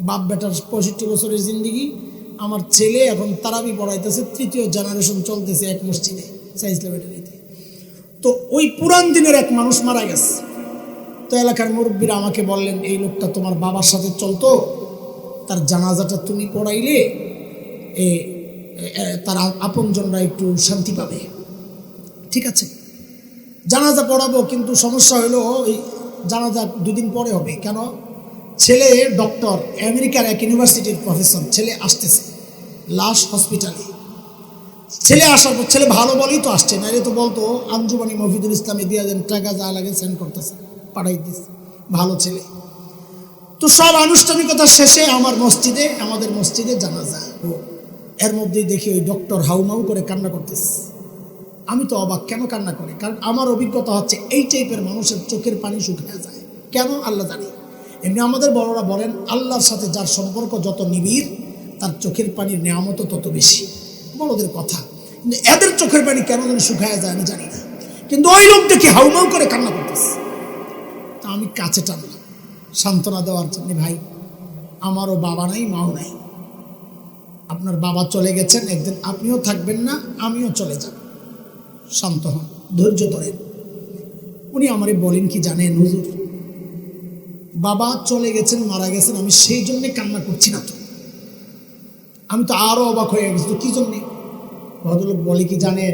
বাপ বেটার 65 বছরের জিন্দিগি। আমার ছেলে এখন তারাবি পড়াইতেছে, 3য় জেনারেশন চলতেছে এক মসজিদে, সায়েন্স ল্যাবরেটরিতে। তো ওই পুরান দিনের এক মানুষ মারা গেছে। তো এলাকার মুরব্বীরা আমাকে বললেন, এই লোকটা তোমার বাবার সাথে চলতো, তার জানাজাটা তুমি পড়াইলে তার আপনজনরা একটু শান্তি পাবে। ঠিক আছে, জানাজা পড়াবো, কিন্তু সমস্যা হলো এই জানাজা 2 দিন পরে হবে। কেন? ছেলে ডক্টর, আমেরিকার এক ইউনিভার্সিটির প্রফেসর, ছেলে আসতেছে লাশ হসপিটালে। ছেলে আসার পর, ছেলে ভালো বলেই তো আসছে, নাইলে তো বলতো আঞ্জুমানি মফিদুল ইসলামে দিয়ে দেন, টাকা যা লাগে সেন্ড করতেছে, পাঠাই দিচ্ছে, ভালো ছেলে। তো সব আনুষ্ঠানিকতা শেষে আমাদের মসজিদে জানাজা। এর মধ্যেই দেখি ওই ডক্টর হাউমাউ করে কান্না করতেছে। আমি তো অবাক, কেন কান্না করে? কারণ আমার অভিজ্ঞতা হচ্ছে এই টাইপের মানুষের চোখের পানি শুকিয়ে যায়। কেন আল্লাহ জানে। এমনি আমাদের বড়রা বলেন, আল্লাহর সাথে যার সম্পর্ক যত নিবিড়, তার চোখের পানির নেয়ামত তত বেশি। বড়দের কথা। কিন্তু এদের চোখের পানি কেন যেন শুকায় যায় আমি জানি না। কিন্তু ওই লোক দেখি হাউমাউ করে কান্না করতেছে। তা আমি কাছে টানলাম সান্ত্বনা দেওয়ার জন্য, ভাই আমারও বাবা নাই, মাও নাই, আপনার বাবা চলে গেছেন, একদিন আপনিও থাকবেন না, আমিও চলে যাব, শান্ত হন, ধৈর্য ধরেন। উনি আমারে বলেন কি জানেন হুজুর, বাবা চলে গেছেন, মারা গেছেন, আমি সেই জন্যে কান্না করছি না। তো আমি তো আরো অবাক হয়ে গেছি, তো কি জন্যে? ভদ্রলোক বলে কি জানেন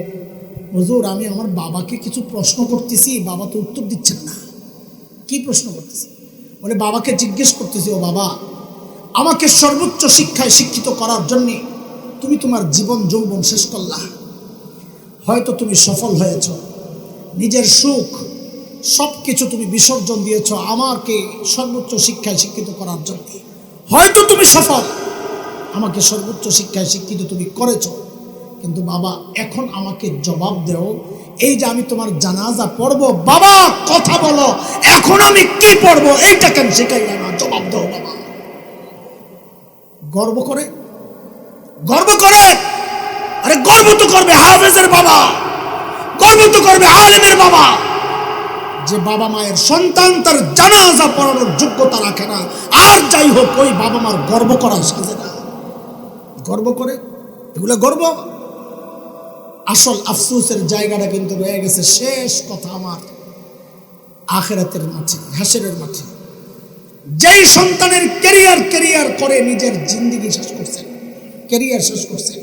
হুজুর, আমি আমার বাবাকে কিছু প্রশ্ন করতেছি, বাবা তো উত্তর দিচ্ছেন না। কি প্রশ্ন করতেছি? বলে বাবাকে জিজ্ঞেস করতেছি, ও বাবা, আমাকে সর্বোচ্চ শিক্ষায় শিক্ষিত করার জন্যে তুমি তোমার জীবন যৌবন শেষ করলা, হয়তো তুমি সফল হয়েছ, নিজের সুখ সব কিছু তুমি বিসর্জন দিয়েছ আমাকে সর্বোচ্চ শিক্ষায় শিক্ষিত করার জন্য, হয়তো তুমি সফল, আমাকে সর্বোচ্চ শিক্ষায় শিক্ষিত তুমি করেছ, কিন্তু বাবা এখন আমাকে জবাব দেও, এই যে আমি তোমার জানাজা পড়বো, বাবা কথা বলো, এখন আমি কি পড়বো এইটা কেন শেখাইলে না, জবাব দাও বাবা। গর্ব করে, গর্ব করে, আরে গর্ব তো করবে হাফেজের বাবা, গর্ব তো করবে আলেমের বাবা, যে বাবা মায়ের সন্তান তার জানাজা পড়ানোর যোগ্যতা রাখে না। আর যাই হোক, ওই বাবা মার গর্ব করার সাজে না, গর্ব করে, এগুলো গর্ব। আসল আফসোসের জায়গাটা কিন্তু রয়ে গেছে, শেষ কথা আমার, আখিরাতের মাঠে, হাসরের মাঠে। যেই সন্তানের ক্যারিয়ার করে নিজের জিন্দেগি শেষ করছেন, ক্যারিয়ার শেষ করছেন,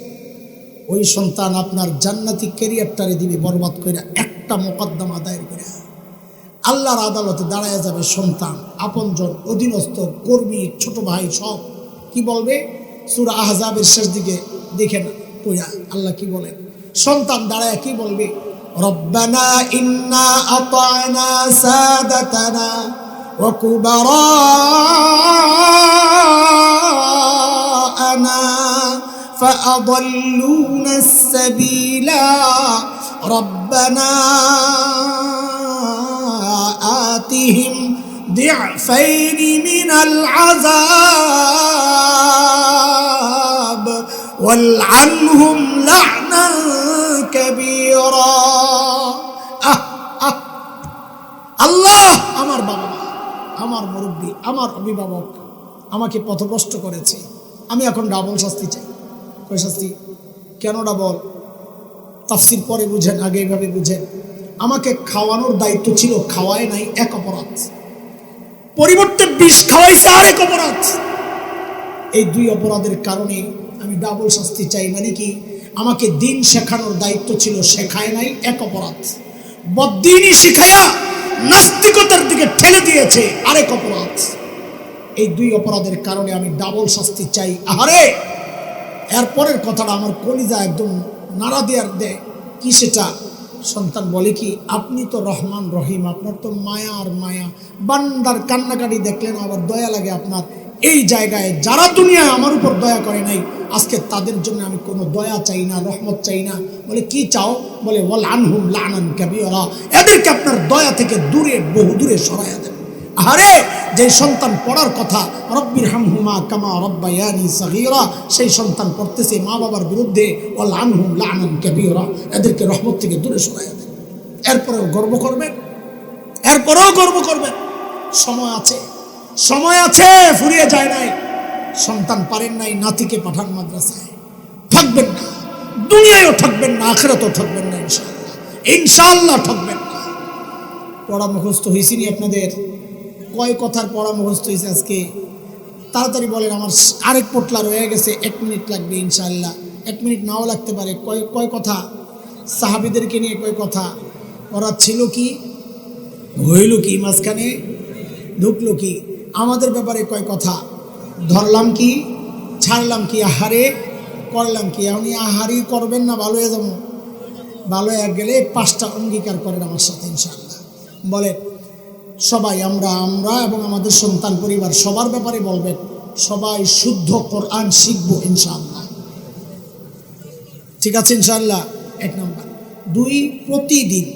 ওই সন্তান আপনার জান্নাতি ক্যারিয়ারটারে দিবে বরবাদ করে, একটা মোকদ্দমা দায়ের করে আল্লাহর আদালতে দাঁড়ায় যাবে সন্তান, আপনজন, অধীনস্থ, কর্মী, ছোট ভাই সব। কি বলবে? সূরা আহজাবের শেষ দিকে দেখেন পড়া আল্লাহ কি বলেন। সন্তান দাঁড়ায় কি বলবে? রব্বানা ইন্না আতা'না সাদাতানা ওয়া কুবারা'না فأضلونا السبيلا ربنا آتهم ضعفين من العذاب والعنهم لعنا كبيرا আল্লাহ আমার বাবা মা, আমার মুরব্বী, আমার অভিভাবক আমাকে পথভ্রষ্ট করেছে, আমি এখন ডাবল শাস্তি চাই। কয় শাস্তি? কেন ডাবল? তাফসীর পরে বুঝেন, আগে এইভাবে বুঝেন। আমাকে খাওয়ানোর দায়িত্ব ছিল, খাওয়ায় নাই, এক অপরাধ। পরিবর্তে বিষ খাওয়াইছে, আরেক অপরাধ। এই দুই অপরাধের কারণে আমি ডাবল শাস্তি চাই। মানে কি? আমাকে দিন শেখানোর দায়িত্ব ছিল, শেখায় নাই, এক অপরাধ। বদ্দিনই শিখায়া নাস্তিকতার দিকে ঠেলে দিয়েছে, আরেক অপরাধ। এই দুই অপরাধের কারণে আমি ডাবল শাস্তি চাই। আহারে, এরপরের কথাটা আমার কলিজা একদম নাড়া দেয়ার দেয়। কি সেটা? সন্তান বলে কি, আপনি তো রহমান রহিম, আপনার তো মায়া আর মায়া। বান্দার কান্নাকাটি দেখলেন আবার দয়া লাগে আপনার। এই জায়গায় যারা দুনিয়ায় আমার উপর দয়া করে নাই, আজকে তাদের জন্য আমি কোনো দয়া চাই না, রহমত চাই না। বলে কি চাও? বলে ওয়াল আনহুম লানান কাবীরা, এদেরকে আপনার দয়া থেকে দূরে, বহু দূরে সরাইয়া দেন। আরে যে সন্তান পড়ার কথা রব্বির হামহুমা কামা রব্বায়ানি সগীরা, সেই সন্তান পড়তেছে মা বাবার বিরুদ্ধে ওয়াল আনহুম লানান কাবীরা, এদেরকে রহমত থেকে দূরে সরাইয়া দেন। এরপরেও গর্ব করবেন, এরপরেও গর্ব করবেন। সময় আছে, সময় আছে, ফুরিয়ে যায় নাই। সন্তান পারেন নাই, নাতিকে পাঠান মাদ্রাসায়। ঠকবেন না, দুনিয়ায়ও ঠকবেন না, আখিরাতেও ঠকবেন না, ইনশাআল্লাহ, ইনশাআল্লাহ ঠকবেন না। পড়া মুখস্থ হয়েছে নি আপনাদের? কয় কথার পড়া মুখস্থ হয়েছে আজকে? তাড়াতাড়ি বলেন, আমার আরেক পোটলা রয়ে গেছে, 1 মিনিট লাগবে ইনশাআল্লাহ। 1 মিনিট নাও লাগতে পারে। কয় কথা? সাহাবীদেরকে নিয়ে কয় কথা? ওরা ছিল কি, হইল কি, মাঝখানে ঢুকলো কি? আমাদের ব্যাপারে কয় কথা? ধরলাম কি, ছাড়লাম কি, আহারে করলাম কি। আপনি আহারি করবেন না, ভালো হয়ে যাবো। ভালো হয়ে গেলে 5টা অঙ্গীকার করেন আমার সাথে ইনশাআল্লাহ। বলেন সবাই, আমরা এবং আমাদের সন্তান পরিবার সবার ব্যাপারে বলবেন, সবাই শুদ্ধ কোরআন শিখবো ইনশাআল্লাহ। ঠিক আছে ইনশাআল্লাহ? 1 নম্বর। 2, প্রতিদিন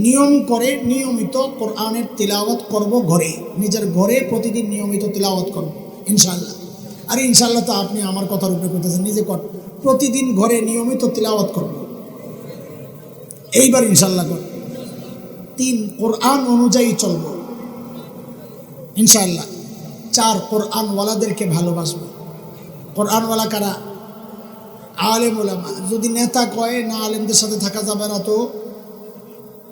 নিয়ম করে নিয়মিত কোরআনের তিলাওয়াত করব ঘরে, নিজের ঘরে প্রতিদিন নিয়মিত তিলাওয়াত করব ইনশাআল্লাহ। আর ইনশাআল্লাহ তো আপনি আমার কথার উপরে করতেছেন, নিজে কর। প্রতিদিন ঘরে নিয়মিত তিলাওয়াত করব, এইবার ইনশাআল্লাহ কর। 3, কোরআন অনুযায়ী চলব ইনশাআল্লাহ। 4, কোরআনওয়ালাদেরকে ভালোবাসবো। কোরআনওয়ালা কারা? আলেম ওলামা। যদি নেতা কয় না আলেমদের সাথে থাকা যাবে না, তো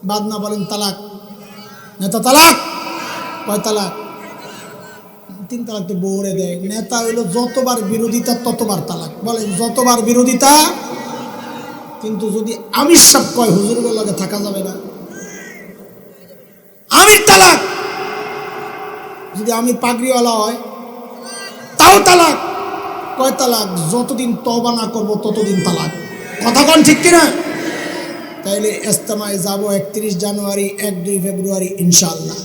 বাদ না বলেন তালাক। নেতা তালাক, কয় তালাক? 3 তালাক তো বউরে দেয়। নেতা হইলো যতবার বিরোধিতা ততবার তালাক। বলেন যতবার বিরোধিতা। কিন্তু যদি আমির সাহেব কয় হুজুরের লগে থাকা যাবে না, আমি তালাক। যদি আমি পাগড়িওয়ালা হয় তাও তালাক। কয় তালাক? যতদিন তওবা না করবো ততদিন তালাক। কথা কোন ঠিক কিনা? তাইলে ইজতেমায় যাব 31 জানুয়ারি, 1-2 ফেব্রুয়ারি ইনশাআল্লাহ।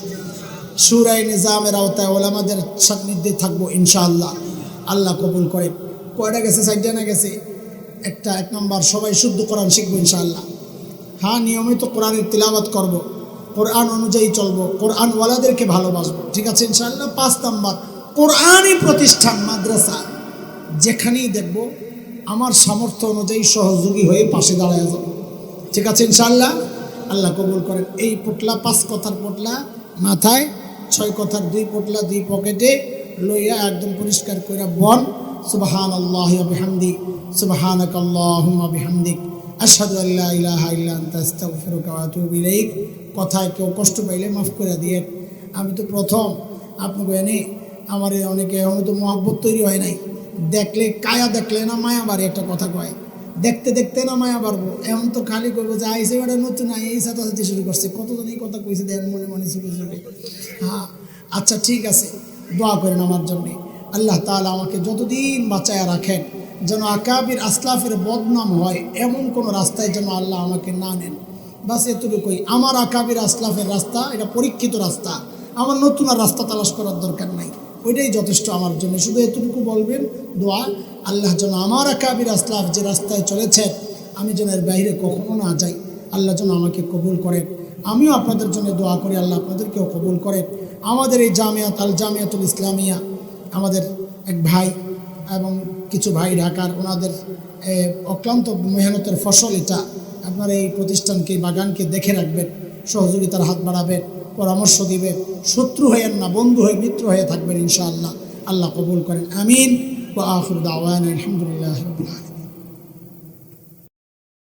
সূরা নিজামের আওতায় ওলামাদের সান্নিধ্যে থাকবো ইনশাআল্লাহ। আল্লাহ কবুল করেন। কয়টা গেছে? 4টা না গেছে? 1 নম্বর, সবাই শুদ্ধ কোরআন শিখবো ইনশাআল্লাহ। হ্যাঁ, নিয়মিত কোরআনের তিলাওয়াত করব, কোরআন অনুযায়ী চলবো, কোরআনওয়ালাদেরকে ভালোবাসবো। ঠিক আছে ইনশাআল্লাহ? 5 নম্বর, কোরআনি প্রতিষ্ঠান মাদ্রাসা যেখানেই দেখব আমার সামর্থ্য অনুযায়ী সহযোগী হয়ে পাশে দাঁড়ায় যাব। ঠিক আছে ইনশাআল্লাহ? আল্লাহ কবুল করেন। এই পোটলা 5 কথার পোটলা মাথায়, 6 কথার 2 পোটলা 2 পকেটে লইয়া একদম পরিষ্কার করে বল সুবহানাল্লাহি ওয়া বিহামদি, সুবহানাকাল্লাহুম্মা বিহামদিক, আশহাদু আল্লা ইলাহা ইল্লা আনতা আস্তাগফিরুকা ওয়া আতুবু ইলাইক। কথায় কেউ কষ্ট পাইলে মাফ করে দিয়ে। আমি তো প্রথম আপনাকে এনে আমার অনেকে এখনো তো মহব্বত তৈরি হয় নাই। দেখলে কায়া দেখলে না মায়া বাড়ে, একটা কথা কয়, দেখতে দেখতে না মায়া বাড়বো। এমন তো খালি করবো যে আইসে বেটা নতুন এই ছাতাছাতি শুরু করছে, কতজন এই কথা কইছে দেন মনে মনে চুপে চুপে। হ্যাঁ আচ্ছা ঠিক আছে, দোয়া করেন আমার জন্যে। আল্লাহ তাআলা আমাকে যতদিন বাঁচায়া রাখেন, যেন আকাবির আসলাফের বদনাম হয় এমন কোনো রাস্তায় যেন আল্লাহ আমাকে না নেন। বাস এতটুকুই। আমার আকাবির আসলাফের রাস্তা এটা পরীক্ষিত রাস্তা, আমার নতুন আর রাস্তা তালাশ করার দরকার নাই, ওইটাই যথেষ্ট আমার জন্য। শুধু এতটুকু বলবেন দোয়া, আল্লাহ যেন আমার আকাবির আসলাফ যে রাস্তায় চলেছেন আমি যেন এর বাইরে কখনো না যাই, আল্লাহ যেন আমাকে কবুল করেন। আমিও আপনাদের জন্য দোয়া করি, আল্লাহ আপনাদেরকেও কবুল করেন। আমাদের এই জামিয়াত আল জামিয়াতুল ইসলামিয়া, আমাদের এক ভাই এবং কিছু ভাই ঢাকার, ওনাদের অক্লান্ত মেহনতের ফসল এটা। আপনার এই প্রতিষ্ঠানকে, এই বাগানকে দেখে রাখবেন, সহযোগিতার হাত বাড়াবেন, পরামর্শ দিবেন, শত্রু হয়েন না, বন্ধু হয়ে মিত্র হয়ে থাকবেন ইনশাআল্লাহ। আল্লাহ কবুল করেন, আমিন। ওয়া আখিরু দাওয়ানা আলহামদুলিল্লাহি রাব্বিল আলামিন।